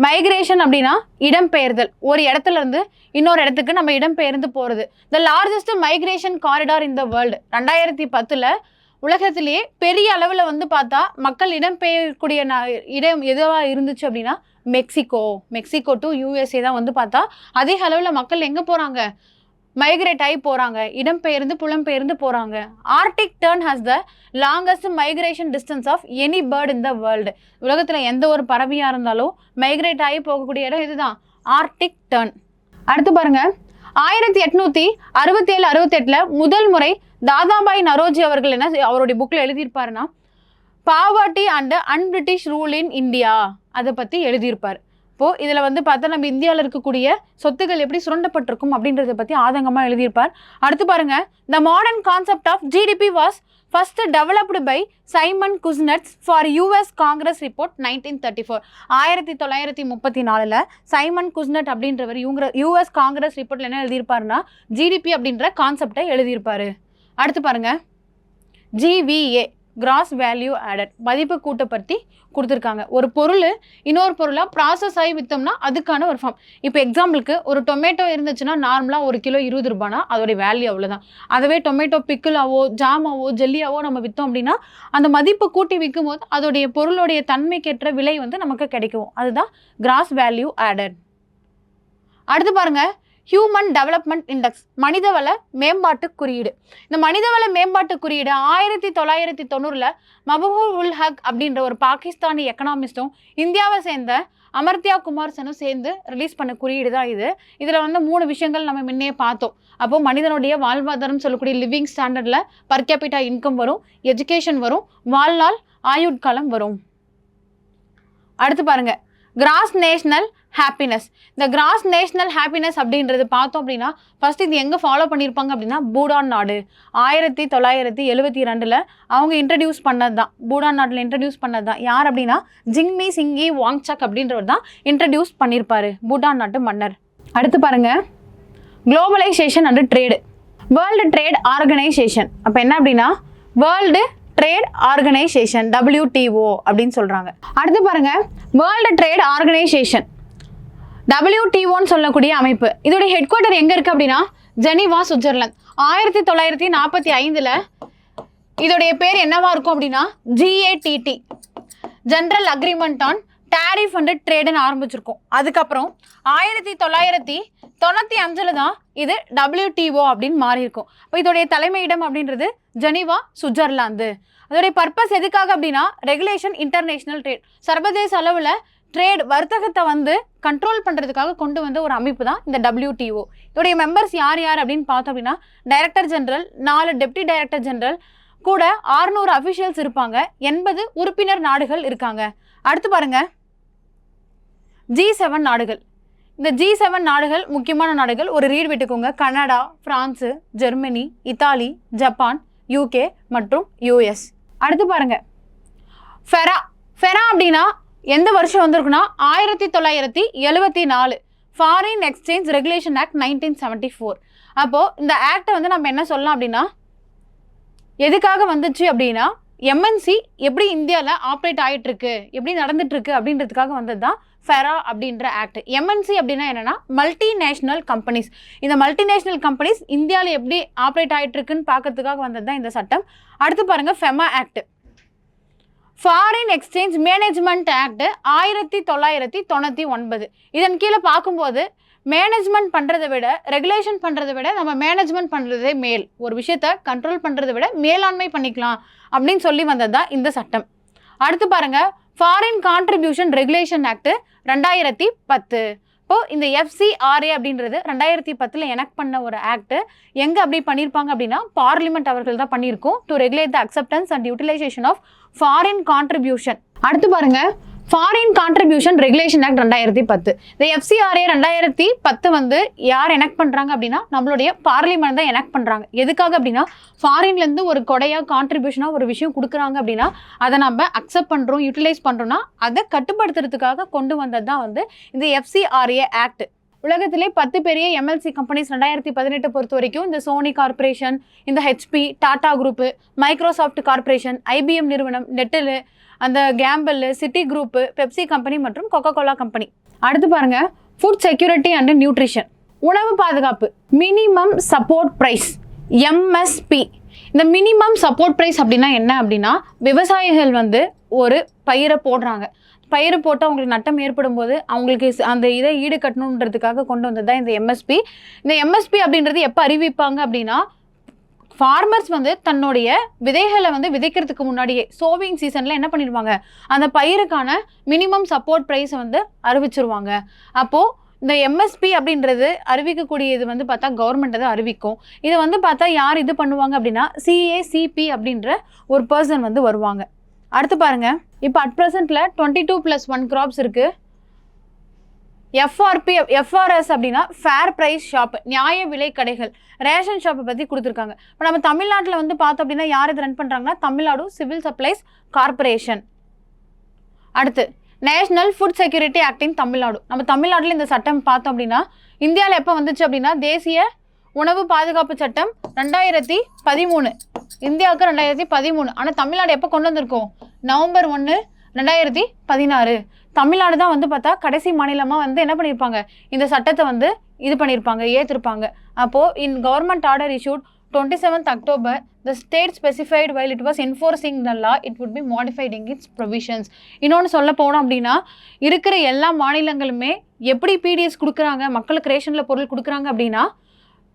மைக்ரேஷன் அப்படின்னா இடம்பெயர்தல். ஒரு இடத்துல இருந்து இன்னொரு இடத்துக்கு நம்ம இடம்பெயர்ந்து போகிறது. The largest migration corridor in the world. 2010 உலகத்திலேயே பெரிய அளவில் வந்து பார்த்தா மக்கள் இடம்பெயரக்கூடிய இடம் எதுவாக இருந்துச்சு அப்படின்னா மெக்சிகோ டு USA தான் வந்து பார்த்தா அதிக அளவில் மக்கள் எங்கே போகிறாங்க, மைக்ரேட் ஆகி போகிறாங்க, இடம்பெயர்ந்து புலம்பெயர்ந்து போகிறாங்க. Arctic tern has the longest migration distance of any bird in the world. உலகத்தில் எந்த ஒரு பறவையாக இருந்தாலும் மைக்ரேட் ஆகி போகக்கூடிய இடம் இதுதான், ஆர்டிக் டர்ன். அடுத்து பாருங்க, 1867-68 முதல் முறை தாதாபாய் நரோஜி அவர்கள் என்ன அவருடைய புக்கில் எழுதியிருப்பாருன்னா poverty and unBritish rule in India அதை பற்றி எழுதியிருப்பார். இப்போது இதில் வந்து பார்த்தா நம்ம இந்தியாவில் இருக்கக்கூடிய சொத்துக்கள் எப்படி சுரண்டப்பட்டிருக்கும் அப்படின்றத பற்றி ஆதங்கமாக எழுதியிருப்பார். அடுத்து பாருங்க, the modern concept of GDP was first developed by Simon Kuznets for US Congress report 1934. 1934 Simon Kuznets அப்படின்றவர் US காங்கிரஸ் ரிப்போர்ட்டில் என்ன எழுதியிருப்பாருன்னா ஜிடிபி அப்படின்ற கான்செப்டை எழுதியிருப்பார். அடுத்து பாருங்க, GVA கிராஸ் வேல்யூ ஆடட் மதிப்பு கூட்டை பற்றி கொடுத்துருக்காங்க. ஒரு பொருள் இன்னொரு பொருளாக ப்ராசஸ் ஆகி விற்றோம்னா அதுக்கான ஒரு ஃபார்ம். இப்போ எக்ஸாம்பிளுக்கு ஒரு டொமேட்டோ இருந்துச்சுன்னா நார்மலாக 1 கிலோ 20 ரூபானா அதோடைய வேல்யூ அவ்வளோதான். அதுவே டொமேட்டோ பிக்கிளாவோ ஜாமாவோ ஜெல்லியாவோ நம்ம விற்றோம் அப்படின்னா அந்த மதிப்பு கூட்டி விற்கும் போது அதோடைய பொருளுடைய தன்மைக்கேற்ற விலை வந்து நமக்கு கிடைக்கும். அதுதான் கிராஸ் வேல்யூ ஆடட். அடுத்து பாருங்க, ஹியூமன் டெவலப்மெண்ட் இண்டெக்ஸ் மனிதவள மேம்பாட்டு குறியீடு. இந்த மனிதவள மேம்பாட்டு குறியீடு 1990 மபூபுல் உல் ஹக் அப்படின்ற ஒரு பாகிஸ்தானி எக்கனாமிஸ்டும் இந்தியாவை சேர்ந்த அமர்த்தியா குமார் செனும் சேர்ந்து ரிலீஸ் பண்ண குறியீடு தான் இது. இதில் வந்து 3 விஷயங்கள் நம்ம முன்னே பார்த்தோம். அப்போது மனிதனுடைய வாழ்வாதாரம் சொல்லக்கூடிய லிவிங் ஸ்டாண்டர்டில் பர் கேபிட்டா இன்கம் வரும், எஜுகேஷன் வரும், வாழ்நாள் ஆயுட்காலம் வரும். அடுத்து பாருங்க, கிராஸ் நேஷனல் ஹாப்பினஸ். இந்த கிராஸ் நேஷனல் ஹாப்பினஸ் அப்படின்றது பார்த்தோம் அப்படின்னா ஃபர்ஸ்ட் இது எங்கே ஃபாலோ பண்ணியிருப்பாங்க அப்படின்னா பூடான் நாடு 1972 அவங்க இன்ட்ரடியூஸ் பண்ணது தான். பூடான் நாட்டில் இன்ட்ரடியூஸ் பண்ணது தான். யார் அப்படின்னா ஜிங்மி சிங்கி வாங்சக் அப்படின்றவர் தான் இன்ட்ரடியூஸ் பண்ணியிருப்பாரு, பூடான் நாட்டு மன்னர். அடுத்து பாருங்க, globalisation and trade. World trade organisation அப்போ என்ன அப்படின்னா வேர்ல்டு ட்ரேட் ஆர்கனைசேஷன் WTO அப்படின்னு சொல்கிறாங்க. அடுத்து பாருங்க, வேர்ல்டு ட்ரேட் ஆர்கனைசேஷன் WTOன்னு சொல்லக்கூடிய அமைப்பு. இதோடைய ஹெட் குவார்ட்டர் எங்கே இருக்குது அப்படின்னா ஜெனீவா, சுவிட்சர்லாந்து. 1945 இதோடைய பேர் என்னவா இருக்கும் அப்படின்னா GATT, general agreement on tariff and ட்ரேடுன்னு ஆரம்பிச்சிருக்கோம். அதுக்கப்புறம் 1995 தான் இது WTO அப்படின்னு மாறி இருக்கும். இப்போ இதோடைய தலைமையிடம் அப்படின்றது ஜெனீவா, சுவிட்சர்லாந்து. அதோடைய பர்பஸ் எதுக்காக அப்படின்னா ரெகுலேஷன் இன்டர்நேஷனல் ட்ரேட், சர்வதேச அளவில் ட்ரேட் வர்த்தகத்தை வந்து கண்ட்ரோல் பண்ணுறதுக்காக கொண்டு வந்த ஒரு அமைப்பு தான் இந்த WTO. இதோடைய மெம்பர்ஸ் யார் யார் அப்படின்னு பார்த்தோம் அப்படின்னா director general, 4 deputy director general, கூட 600 அஃபிஷியல்ஸ் இருப்பாங்க, 80 உறுப்பினர் நாடுகள் இருக்காங்க. அடுத்து பாருங்க G7 நாடுகள். இந்த G7 நாடுகள் முக்கியமான நாடுகள், ஒரு ரீட் விட்டுக்கோங்க. Canada, France, Germany, Italy, Japan, UK மற்றும் US. அடுத்து பாருங்க ஃபெரா. ஃபெரா அப்படின்னா எந்த வருஷம் வந்திருக்குன்னா 1974 ஃபாரின் எக்ஸ்சேஞ்ச் ரெகுலேஷன் ஆக்ட் 1974. அப்போது இந்த ஆக்டை வந்து நம்ம என்ன சொல்லலாம் அப்படின்னா எதுக்காக வந்துச்சு அப்படின்னா MNC எப்படி இந்தியாவில் ஆப்ரேட் ஆகிட்டு இருக்கு, எப்படி நடந்துட்டு இருக்கு அப்படின்றதுக்காக வந்தது தான் ஃபெரா அப்படின்ற ஆக்ட். MNC அப்படின்னா என்னன்னா மல்டிநேஷ்னல் கம்பெனிஸ். இந்த மல்டிநேஷ்னல் கம்பெனிஸ் இந்தியாவில் எப்படி ஆப்ரேட் ஆகிட்டு இருக்குன்னு பார்க்கறதுக்காக வந்தது தான் இந்த சட்டம். அடுத்து பாருங்க FEMA act, foreign exchange management act 1999. இதன் கீழே பார்க்கும்போது மேனேஜ்மெண்ட் பண்ணுறதை விட ரெகுலேஷன் பண்ணுறதை விட நம்ம மேனேஜ்மெண்ட் பண்ணுறதே மேல், ஒரு விஷயத்தை கண்ட்ரோல் பண்ணுறதை விட மேலாண்மை பண்ணிக்கலாம் அப்படின்னு சொல்லி வந்தது தான் இந்த சட்டம். அடுத்து பாருங்க ஃபாரின் கான்ட்ரிபியூஷன் ரெகுலேஷன் ஆக்ட் 2010. இப்போது இந்த FCRA அப்படின்றது 2010 எனக்ட் பண்ண ஒரு ஆக்ட். எங்கே அப்படி பண்ணியிருப்பாங்க அப்படின்னா பார்லிமெண்ட் அவர்கள் தான் பண்ணியிருக்கோம், to regulate the acceptance and utilisation of foreign contribution. அடுத்து பாருங்க ஃபாரின் கான்ட்ரிபியூஷன் ரெகுலேஷன் ஆக்ட் 2010. இந்த FCRA 2010 வந்து யார் எனக்ட் பண்ணுறாங்க அப்படின்னா நம்மளுடைய பார்லிமெண்ட் தான் எனக்ட் பண்ணுறாங்க. எதுக்காக அப்படின்னா ஃபாரின்லேருந்து ஒரு கொடையாக கான்ட்ரிபியூஷனாக ஒரு விஷயம் கொடுக்குறாங்க அப்படின்னா அதை நம்ம அக்செப்ட் பண்ணுறோம், யூட்டிலைஸ் பண்ணுறோன்னா அதை கட்டுப்படுத்துறதுக்காக கொண்டு வந்தது தான் வந்து இந்த FCRA ஆக்ட். உலகத்திலே 10 பெரிய MLC கம்பெனிஸ் 2018 பொறுத்த வரைக்கும் இந்த சோனி கார்பரேஷன், இந்த HP, Tata group, Microsoft corporation, IBM நிறுவனம், நெட்டில், அந்த Gamble, city group, Pepsi company மற்றும் கொக்கோ கோலா கம்பெனி. அடுத்து பாருங்க ஃபுட் செக்யூரிட்டி அண்ட் நியூட்ரிஷன், உணவு பாதுகாப்பு, மினிமம் சப்போர்ட் ப்ரைஸ் MSP. இந்த மினிமம் சப்போர்ட் ப்ரைஸ் அப்படின்னா என்ன அப்படின்னா விவசாயிகள் வந்து ஒரு பயிரை போடுறாங்க, பயிர் போட்டு அவங்களுக்கு நட்டம் ஏற்படும் போது அவங்களுக்கு அந்த இதை ஈடு கட்டணுன்றதுக்காக கொண்டு வந்தது தான் இந்த MSP. இந்த MSP அப்படின்றது எப்போ அறிவிப்பாங்க அப்படின்னா ஃபார்மர்ஸ் வந்து தன்னுடைய விதைகளை வந்து விதைக்கிறதுக்கு முன்னாடியே சோவிங் சீசனில் என்ன பண்ணிடுவாங்க, அந்த பயிருக்கான மினிமம் சப்போர்ட் ப்ரைஸை வந்து அறிவிச்சிருவாங்க. அப்போது இந்த MSP அப்படின்றது அறிவிக்கக்கூடியது வந்து பார்த்தா கவர்மெண்ட் தான் அறிவிக்கும். இதை வந்து பார்த்தா யார் இது பண்ணுவாங்க அப்படின்னா CACP அப்படின்ற ஒரு பர்சன் வந்து வருவாங்க. அடுத்து பாருங்க இப்போ அட் ப்ரெசென்ட்டில் 22+1 கிராப்ஸ் இருக்குது. FRS அப்படின்னா ஃபேர் ப்ரைஸ் ஷாப், நியாய விலை கடைகள், ரேஷன் ஷாப்பை பற்றி கொடுத்துருக்காங்க. இப்போ நம்ம தமிழ்நாட்டில் வந்து பார்த்தோம் அப்படின்னா யார் இது ரன் பண்ணுறாங்கன்னா தமிழ்நாடு சிவில் சப்ளைஸ் கார்பரேஷன். அடுத்து national food security actin Tamil Nadu. நம்ம தமிழ்நாட்டில் இந்த சட்டம் பார்த்தோம் அப்படின்னா இந்தியாவில் எப்போ வந்துச்சு அப்படின்னா தேசிய உணவு பாதுகாப்பு சட்டம் 2013, இந்தியாவுக்கு 2013. ஆனால் தமிழ்நாடு எப்போ கொண்டு வந்திருக்கோம், நவம்பர் 1, 2016. தமிழ்நாடு தான் வந்து பார்த்தா கடைசி மாநிலமாக வந்து என்ன பண்ணியிருப்பாங்க, இந்த சட்டத்தை வந்து இது பண்ணியிருப்பாங்க, ஏற்றிருப்பாங்க. அப்போது இன் government order issued 27th October, the state specified while it was enforcing the law, it would be modified in its provisions. இன்னொன்று சொல்ல போனோம் அப்படின்னா இருக்கிற எல்லா மாநிலங்களுமே எப்படி PDS கொடுக்குறாங்க, மக்களுக்கு ரேஷனில் பொருள் கொடுக்குறாங்க அப்படின்னா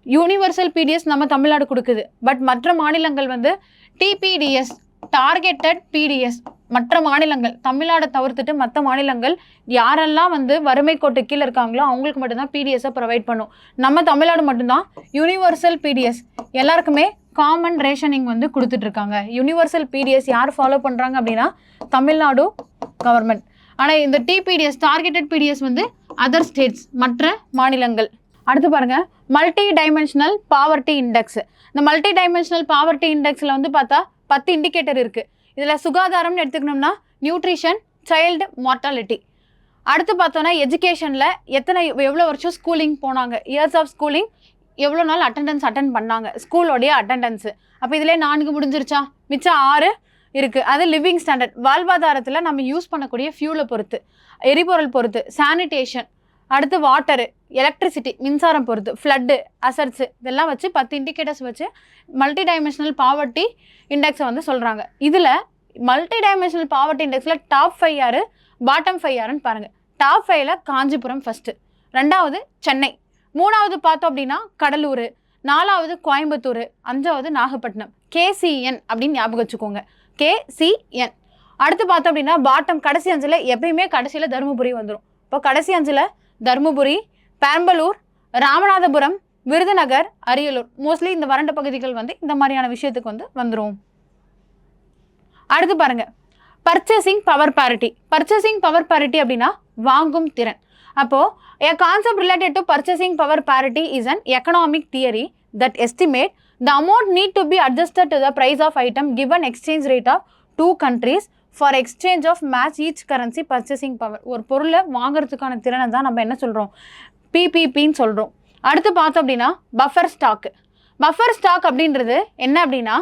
யூனிவர்சல் PDS நம்ம தமிழ்நாடு கொடுக்குது. பட் மற்ற மாநிலங்கள் வந்து TPDS, டார்கெட்டட் PDS, மற்ற மாநிலங்கள் தமிழ்நாடை தவிர்த்துட்டு மற்ற மாநிலங்கள் யாரெல்லாம் வந்து வறுமை கோட்டு கீழே இருக்காங்களோ அவங்களுக்கு மட்டும்தான் PDS-ஐ ப்ரொவைட் பண்ணும். நம்ம தமிழ்நாடு மட்டும்தான் யூனிவர்சல் PDS, எல்லாருக்குமே காமன் ரேஷனிங் வந்து கொடுத்துட்ருக்காங்க. யூனிவர்சல் PDS யார் ஃபாலோ பண்ணுறாங்க அப்படின்னா தமிழ்நாடு கவர்மெண்ட். ஆனால் இந்த TPDS, டார்கெட்டட் PDS வந்து அதர் ஸ்டேட்ஸ், மற்ற மாநிலங்கள். அடுத்து பாருங்கள் மல்டி டைமென்ஷனல் பாவர்ட்டி இண்டெக்ஸ். இந்த மல்டி டைமென்ஷனல் பாவர்ட்டி இண்டெக்ஸில் வந்து பார்த்தா 10 இண்டிகேட்டர் இருக்குது. இதில் சுகாதாரம்னு எடுத்துக்கணும்னா நியூட்ரிஷன், சைல்டு மார்ட்டாலிட்டி. அடுத்து பார்த்தோன்னா எஜுகேஷனில் எவ்வளோ வருஷம் ஸ்கூலிங் போனாங்க, இயர்ஸ் ஆஃப் ஸ்கூலிங், எவ்வளோ நாள் அட்டெண்ட் பண்ணாங்க, ஸ்கூலோடைய அட்டெண்டன்ஸு. அப்போ இதிலே 4 முடிஞ்சிருச்சா, மிச்சம் 6 இருக்குது. அது லிவிங் ஸ்டாண்டர்ட், வாழ்வாதாரத்தில் நம்ம யூஸ் பண்ணக்கூடிய ஃபியூலை பொறுத்து, எரிபொருள் பொறுத்து, சானிடேஷன், அடுத்து வாட்டரு, எலக்ட்ரிசிட்டி, மின்சாரம் பொறுத்து, ஃப்ளட்டு, அசட்ஸு, இதெல்லாம் வச்சு 10 இண்டிகேட்டர்ஸ் வச்சு மல்டி டைமென்ஷனல் பாவர்ட்டி இண்டெக்ஸை வந்து சொல்கிறாங்க. இதில் மல்டி டைமென்ஷனல் பாவர்ட்டி இண்டெக்ஸில் டாப் 5 யார், பாட்டம் 5 யாருன்னு பாருங்க. டாப் 5ல காஞ்சிபுரம் ஃபர்ஸ்ட், 2வது சென்னை, 3வது பார்த்தோம் அப்படின்னா கடலூர், 4வது கோயம்புத்தூர், 5வது நாகப்பட்டினம். கேசிஎன் அப்படின்னு ஞாபகம் வச்சுக்கோங்க. கேசிஎன். அடுத்து பார்த்தோம் அப்படின்னா பாட்டம் கடைசி 5ல் எப்பயுமே கடைசியில் தருமபுரி வந்துடும். இப்போ கடைசி 5ல் தருமபுரி, பெரம்பலூர், ராமநாதபுரம், விருதுநகர், அரியலூர். மோஸ்ட்லி இந்த வறண்ட பகுதிகள் வந்து இந்த மாதிரியான விஷயத்துக்கு வந்து வந்துடும். அடுத்து பாருங்க, purchasing power parity. Purchasing power parity அப்படின்னா வாங்கும் திறன். அப்போ a concept related to purchasing power parity is an economic theory that estimate the amount need to be adjusted to the price of item given exchange rate of two countries for exchange of match each currency purchasing power. ஒரு பொருளை வாங்குறதுக்கான திறனை தான் நம்ம என்ன சொல்கிறோம், பிபிபின்னு சொல்கிறோம். அடுத்து பார்த்தோம் அப்படின்னா பஃபர் ஸ்டாக். பஃபர் ஸ்டாக் அப்படின்றது என்ன அப்படின்னா,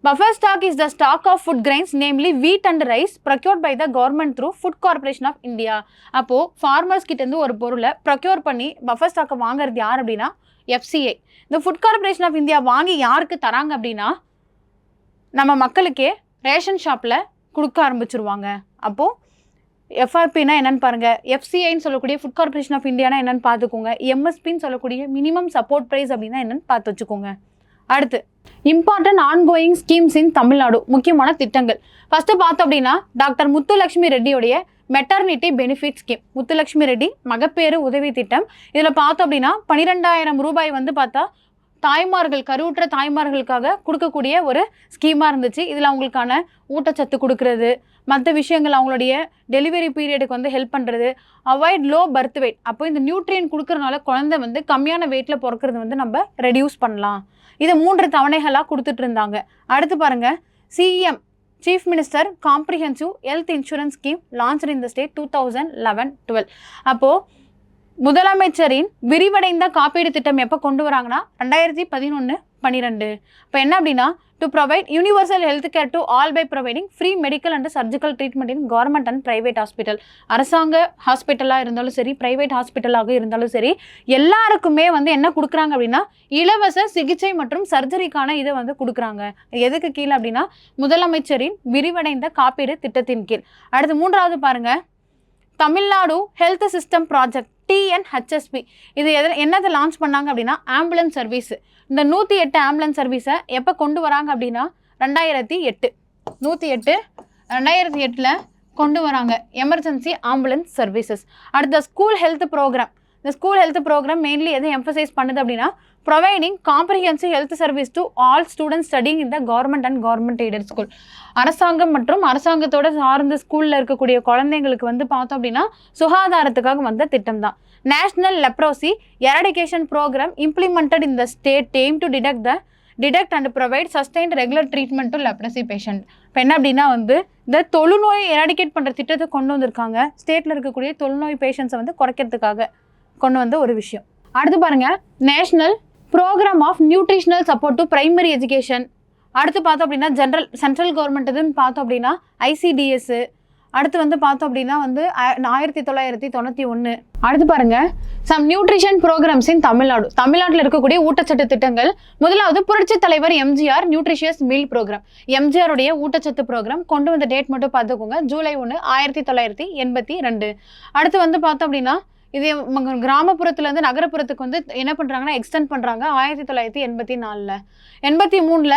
buffer stock is the stock of food grains, namely wheat and rice, procured by the government through Food Corporation of India. அப்போ farmers கிட்ட இருந்து ஒரு பொருளை ப்ரொக்யூர் பண்ணி பஃபர் ஸ்டாக்கை வாங்குறது யார் அப்படின்னா FCI. இந்த ஃபுட் கார்பரேஷன் ஆஃப் இந்தியா வாங்கி யாருக்கு தராங்க அப்படின்னா நம்ம மக்களுக்கே ரேஷன் ஷாப்பில் கொடுக்க ஆரம்பிச்சிருவாங்க. அப்போது எஃப்ஆர்பின்னா என்னென்னு பாருங்கள், எஃப்சிஐன்னு சொல்லக்கூடிய ஃபுட் கார்பரேஷன் ஆஃப் இந்தியானா என்னென்னு பார்த்துக்கோங்க, எம்எஸ்பின்னு சொல்லக்கூடிய மினிமம் சப்போர்ட் ப்ரைஸ் அப்படின்னா என்னென்னு பார்த்து வச்சுக்கோங்க. அடுத்து important ongoing schemes in Tamil Nadu, முக்கியமான திட்டங்கள். ஃபர்ஸ்ட் பார்த்தோம் அப்படின்னா டாக்டர் முத்துலட்சுமி ரெட்டியோடைய maternity benefit scheme. Muthulakshmi Reddy மகப்பேறு உதவி திட்டம். இதில் பார்த்தோம் அப்படின்னா 12,000 ரூபாய் வந்து பார்த்தா தாய்மார்கள், கருவுற்ற தாய்மார்களுக்காக கொடுக்கக்கூடிய ஒரு ஸ்கீமாக இருந்துச்சு. இதில் அவங்களுக்கான ஊட்டச்சத்து கொடுக்கறது, மற்ற விஷயங்கள், அவங்களுடைய டெலிவரி பீரியடுக்கு வந்து ஹெல்ப் பண்ணுறது, அவாய்ட் லோ பர்த் வெயிட். அப்போ இந்த நியூட்ரியன் கொடுக்கறதுனால குழந்தை வந்து கம்மியான வெயிட்டில் பிறக்கிறது வந்து நம்ம ரெடியூஸ் பண்ணலாம். இதை 3 தவணைகளாக கொடுத்துட்டு இருந்தாங்க. அடுத்து பாருங்க, CM chief minister comprehensive health insurance scheme launched in the state 2011-12. அப்போது முதலமைச்சரின் விரிவடைந்த காப்பீடு திட்டம் எப்போ கொண்டு வராங்கன்னா 2011-12. இப்போ என்ன அப்படின்னா, to provide universal health care to all by providing free medical and surgical treatment in government and private hospital. அரசாங்க ஹாஸ்பிட்டலாக இருந்தாலும் சரி, ப்ரைவேட் ஹாஸ்பிட்டலாக இருந்தாலும் சரி, எல்லாருக்குமே வந்து என்ன கொடுக்குறாங்க அப்படின்னா இலவச சிகிச்சை மற்றும் சர்ஜரிக்கான இதை வந்து கொடுக்குறாங்க. எதுக்கு கீழே அப்படின்னா முதலமைச்சரின் விரிவடைந்த காப்பீடு திட்டத்தின் கீழ். அடுத்து 3வது பாருங்க, Tamil Nadu health system project TNHSP. இது என்னதை லான்ச் பண்ணாங்க அப்படின்னா ஆம்புலன்ஸ் சர்வீஸ். இந்த 108 ஆம்புலன்ஸ் சர்வீஸை எப்போ கொண்டு வராங்க அப்படின்னா 2008. 2008ல் கொண்டு வராங்க எமர்ஜென்சி ஆம்புலன்ஸ் சர்வீசஸ். அடுத்த ஸ்கூல் ஹெல்த் ப்ரோக்ராம். இந்த ஸ்கூல் ஹெல்த் ப்ரோக்ராம் மெயின்லி எதை எம்பசைஸ் பண்ணுது அப்படின்னா providing comprehensive health service to all students studying in the government and government aided school. அரசாங்கம் மற்றும் அரசாங்கத்தோட சார்ந்த ஸ்கூலில் இருக்கக்கூடிய குழந்தைங்களுக்கு வந்து பார்த்தோம் அப்படின்னா சுகாதாரத்துக்காக வந்த திட்டம் தான். National leprosy eradication programme implemented in the state aim to detect and provide sustained regular treatment to leprosy patient. இப்போ என்ன அப்படின்னா வந்து இந்த தொழுநோயை எரடிகேட் பண்ணுற திட்டத்தை கொண்டு வந்திருக்காங்க. ஸ்டேட்டில் இருக்கக்கூடிய தொழுநோய் பேஷண்ட்ஸை வந்து குறைக்கிறதுக்காக கொண்டு வந்த ஒரு விஷயம். அடுத்து பாருங்க, national programme of nutritional support to primary education. அடுத்து பார்த்தோம் அப்படின்னா சென்ட்ரல் கவர்மெண்ட் இதுன்னு பார்த்தோம் அப்படின்னா ICDS. அடுத்து வந்து பார்த்தோம் அப்படின்னா வந்து 1991. அடுத்து பாருங்க, சம் நியூட்ரிஷன் ப்ரோக்ராம்ஸ் இன் தமிழ்நாடு. தமிழ்நாட்டில் இருக்கக்கூடிய ஊட்டச்சத்து திட்டங்கள். முதலாவது புரட்சி தலைவர் எம்ஜிஆர் நியூட்ரிஷியஸ் மீல் ப்ரோக்ராம். எம்ஜிஆருடைய ஊட்டச்சத்து ப்ரோக்ராம் கொண்டு வந்த டேட் மட்டும் பார்த்துக்கோங்க, ஜூலை 1, 1982. அடுத்து வந்து பார்த்தோம் அப்படின்னா இது கிராமப்புறத்துலேருந்து நகரப்புறத்துக்கு வந்து என்ன பண்ணுறாங்கன்னா எக்ஸ்டெண்ட் பண்ணுறாங்க 1984. 83ல்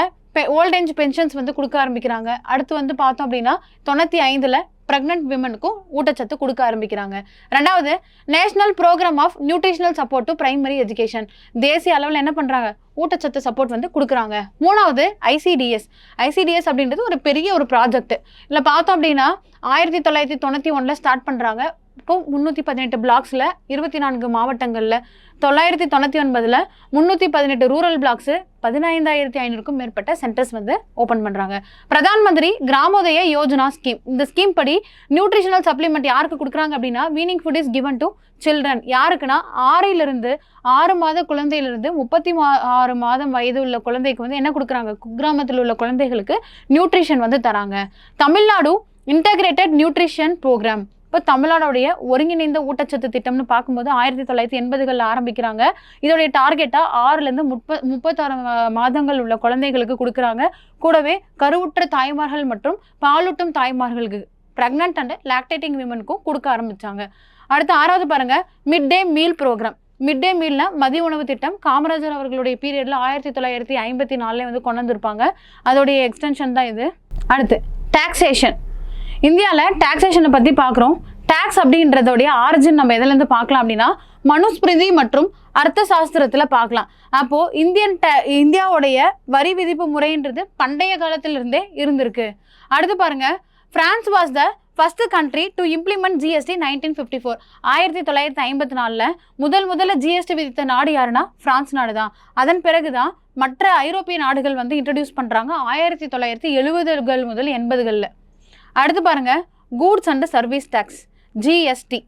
ஓல்ட் ஏஜ் பென்ஷன்ஸ் வந்து கொடுக்க ஆரம்பிக்கிறாங்க. அடுத்து வந்து பார்த்தோம் அப்படின்னா 95ல் ப்ரெக்னென்ட் விமனுக்கும் ஊட்டச்சத்து கொடுக்க ஆரம்பிக்கிறாங்க. 2வது national programme of nutritional support to primary education. தேசிய அளவில் என்ன பண்ணுறாங்க, ஊட்டச்சத்து சப்போர்ட் வந்து கொடுக்குறாங்க. 3வது ஐசிடிஎஸ் அப்படின்றது ஒரு பெரிய ஒரு ப்ராஜெக்ட். இல்லை பார்த்தோம் அப்படின்னா 1991ல் ஸ்டார்ட் பண்ணுறாங்க. இப்போ 318 பிளாக்ஸில் 24 மாவட்டங்களில் 999ல் 318 ரூரல் பிளாக்ஸு 15,500க்கும் மேற்பட்ட சென்டர்ஸ் வந்து ஓப்பன் பண்ணுறாங்க. பிரதான் மந்திரி கிராமோதய யோஜனா ஸ்கீம். இந்த ஸ்கீம் படி நியூட்ரிஷனல் சப்ளிமெண்ட் யாருக்கு கொடுக்குறாங்க அப்படின்னா weaning food is given to children. யாருக்குன்னா 6 மாத குழந்தையிலிருந்து 36 மாதம் வயது உள்ள குழந்தைக்கு வந்து என்ன கொடுக்குறாங்க, குக்கிராமத்தில் உள்ள குழந்தைகளுக்கு நியூட்ரிஷன் வந்து தராங்க. Tamil Nadu integrated nutrition programme. இப்போ தமிழ்நாடுடைய ஒருங்கிணைந்த ஊட்டச்சத்து திட்டம்னு பார்க்கும்போது 1980களில் ஆரம்பிக்கிறாங்க. இதோடைய டார்கெட்டாக 6லேருந்து 36 மாதங்கள் உள்ள குழந்தைகளுக்கு கொடுக்குறாங்க. கூடவே கருவுற்ற தாய்மார்கள் மற்றும் பாலூட்டும் தாய்மார்களுக்கு ப்ரெக்னென்ட் அண்ட் லாக்டேட்டிங் விமனுக்கும் கொடுக்க ஆரம்பிச்சாங்க. அடுத்து 6வது பாருங்க, mid day meal programme. Mid day மீல்னா மதிய உணவு திட்டம் காமராஜர் அவர்களுடைய பீரியட்ல 1954 வந்து கொண்டு வந்திருப்பாங்க. அதோடைய எக்ஸ்டென்ஷன் தான் இது. அடுத்து டாக்ஸேஷன். இந்தியாவில் டாக்ஸேஷனை பற்றி பார்க்குறோம். டாக்ஸ் அப்படின்றதோடைய ஆரிஜின் நம்ம எதுலேருந்து பார்க்கலாம் அப்படின்னா மனுஸ்மிருதி மற்றும் அர்த்த சாஸ்திரத்தில் பார்க்கலாம். அப்போது இந்தியாவுடைய வரி விதிப்பு முறைன்றது பண்டைய காலத்திலிருந்தே இருந்திருக்கு. அடுத்து பாருங்க, France was the first country to implement GST 1954. 1954 முதல்ல ஜிஎஸ்டி விதித்த நாடு யாருன்னா பிரான்ஸ் நாடு தான். அதன் பிறகு தான் மற்ற ஐரோப்பிய நாடுகள் வந்து இன்ட்ரடியூஸ் பண்ணுறாங்க 1970கள் முதல் 80களில். அடுத்து பாருங்க, goods and service tax GST.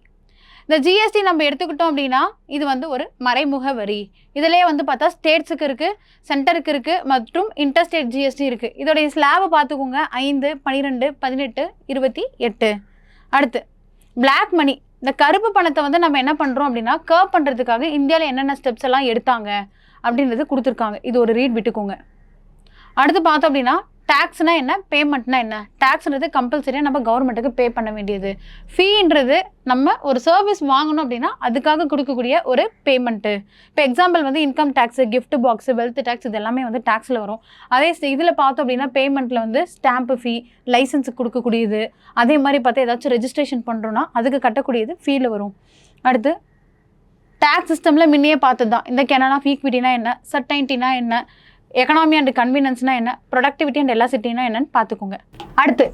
இந்த ஜிஎஸ்டி நம்ம எடுத்துக்கிட்டோம் அப்படின்னா இது வந்து ஒரு மறைமுக வரி. இதிலே வந்து பார்த்தா ஸ்டேட்ஸுக்கு இருக்குது, சென்டருக்கு இருக்குது மற்றும் இன்டர்ஸ்டேட் ஜிஎஸ்டி இருக்குது. இதோடைய ஸ்லாபை பார்த்துக்கோங்க, 5, 12, 18, 28. அடுத்து பிளாக் மணி. இந்த கருப்பு பணத்தை வந்து நம்ம என்ன பண்ணுறோம் அப்படின்னா கர்ப் பண்ணுறதுக்காக இந்தியாவில் என்னென்ன ஸ்டெப்ஸ் எல்லாம் எடுத்தாங்க அப்படின்றது கொடுத்துருக்காங்க. இது ஒரு ரீட் விட்டுக்கோங்க. அடுத்து பார்த்தோம் அப்படின்னா டேக்ஸ்னா என்ன, பேமெண்ட்னா என்ன. டேக்ஸ்ன்றது கம்பல்சரியாக நம்ம கவர்மெண்ட்டுக்கு பே பண்ண வேண்டியது. ஃபீன்றது நம்ம ஒரு சர்வீஸ் வாங்கணும் அப்படின்னா அதுக்காக கொடுக்கக்கூடிய ஒரு பேமெண்ட்டு. இப்போ எக்ஸாம்பிள் வந்து income tax, gift box, wealth tax இது எல்லாமே வந்து டேக்ஸில் வரும். அதே இதில் பார்த்தோம் அப்படின்னா பேமெண்ட்டில் வந்து ஸ்டாம்ப்பு ஃபீ, லைசன்ஸுக்கு கொடுக்கக்கூடியது, அதே மாதிரி பார்த்தா ஏதாச்சும் ரெஜிஸ்ட்ரேஷன் பண்ணுறோன்னா அதுக்கு கட்டக்கூடியது ஃபீல வரும். அடுத்து டேக்ஸ் சிஸ்டமில் முன்னையே பார்த்தது தான். இந்த கெனான் ஆஃப் ஈக்விட்டினா என்ன, சர்டைனிட்டினா என்ன, எக்கனாமி அண்ட் கன்வீனியன்ஸ்னா என்ன, ப்ரொடக்டிவிட்டி அண்ட் எலாசிட்டினா என்னன்னு பார்த்துக்கோங்க. அடுத்து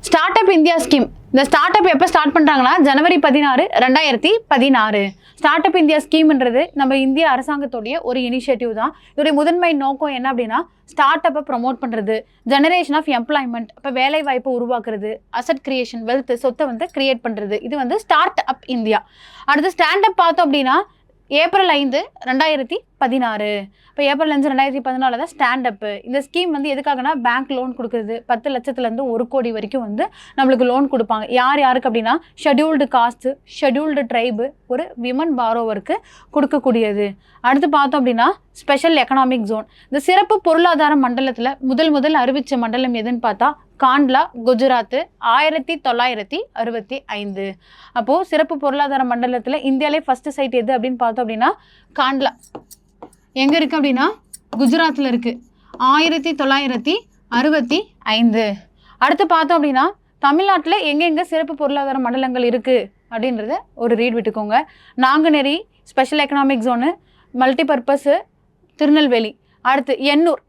ஸ்டார்ட் அப் இந்தியா ஸ்கீம். இந்த ஸ்டார்ட் அப் எப்போ ஸ்டார்ட் பண்ணுறாங்கன்னா ஜனவரி 16, 2016. ஸ்டார்ட் அப் இந்தியா ஸ்கீம்ன்றது நம்ம இந்திய அரசாங்கத்துடைய ஒரு இனிஷியேட்டிவ் தான். இதோடைய முதன்மை நோக்கம் என்ன அப்படின்னா ஸ்டார்ட் அப்பை ப்ரொமோட் பண்ணுறது, ஜெனரேஷன் ஆஃப் எம்ப்ளாய்மெண்ட், இப்போ வேலை வாய்ப்பை உருவாக்குறது, அசட் கிரியேஷன், வெல்த் சொத்தை வந்து கிரியேட் பண்ணுறது. இது வந்து ஸ்டார்ட் அப் இந்தியா. அடுத்து ஸ்டாண்ட் அப் பார்த்தோம் அப்படின்னா ஏப்ரல் 5, 2016. இப்போ ஏப்ரல் 5, 2014 தான் ஸ்டாண்ட் அப்பு. இந்த ஸ்கீம் வந்து எதுக்காகனா பேங்க் லோன் கொடுக்குறது. 10 லட்சத்துலேருந்து 1 கோடி வரைக்கும் வந்து நம்மளுக்கு லோன் கொடுப்பாங்க. யாருக்கு அப்படின்னா ஷெட்யூல்டு காஸ்ட்டு, ஷெட்யூல்டு ட்ரைபு, ஒரு விமன் பாரோவருக்கு கொடுக்கக்கூடியது. அடுத்து பார்த்தோம் அப்படின்னா ஸ்பெஷல் எக்கனாமிக் ஜோன். இந்த சிறப்பு பொருளாதார மண்டலத்தில் முதல் அறிவித்த மண்டலம் எதுன்னு பார்த்தா காண்ட்லா, குஜராத், 1965. அப்போது சிறப்பு பொருளாதார மண்டலத்தில் இந்தியாவிலே ஃபஸ்ட்டு சைட் எது அப்படின்னு பார்த்தோம் அப்படின்னா காண்ட்லா. எங்கே இருக்குது அப்படின்னா குஜராத்தில் இருக்குது, 1965. அடுத்து பார்த்தோம் அப்படின்னா தமிழ்நாட்டில் எங்கெங்கே சிறப்பு பொருளாதார மண்டலங்கள் இருக்குது அப்படின்றத ஒரு ரீட் விட்டுக்கோங்க. Nanguneri special economic zone, multipurpose Tirunelveli. அடுத்து எண்ணூர்,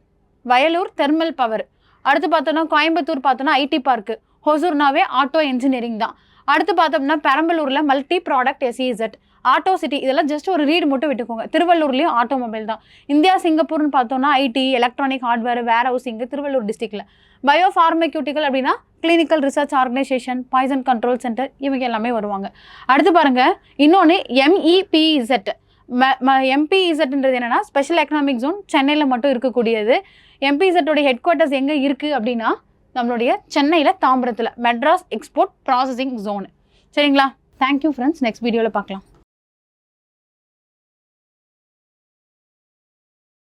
வயலூர் தெர்மல் பவர். அடுத்து பார்த்தோன்னா கோயம்புத்தூர் பார்த்தோன்னா ஐடி பார்க்கு, ஹொசூர்னாவே ஆட்டோ இன்ஜினியரிங் தான். அடுத்து பார்த்தோம்னா பெரம்பலூரில் multi product SEZ, auto city. இதெல்லாம் ஜஸ்ட் ஒரு ரீட் மட்டும் விட்டுக்கோங்க. திருவள்ளூர்லேயும் ஆட்டோமொபைல் தான். இந்தியா சிங்கப்பூர்னு பார்த்தோன்னா IT, electronic hardware, warehousing Tiruvallur டிஸ்ட்ரிக்டில். பயோ ஃபார்மக்யூட்டிக்கல் அப்படின்னா clinical research organisation, poison control centre, இவங்க எல்லாமே வருவாங்க. அடுத்து பாருங்கள் இன்னொன்று MEPZ. MPEZன்றது என்னென்னா ஸ்பெஷல் எக்கனாமிக் ஜோன், சென்னையில் மட்டும் இருக்கக்கூடியது. MPEZோடைய ஹெட் குவார்ட்டர்ஸ் எங்கே இருக்குது அப்படின்னா நம்மளுடைய சென்னையில் தாம்பரத்தில் மெட்ராஸ் எக்ஸ்போர்ட் ப்ராசஸிங் ஜோனு. சரிங்களா? Thank you friends. நெக்ஸ்ட் வீடியோவில் பார்க்கலாம்.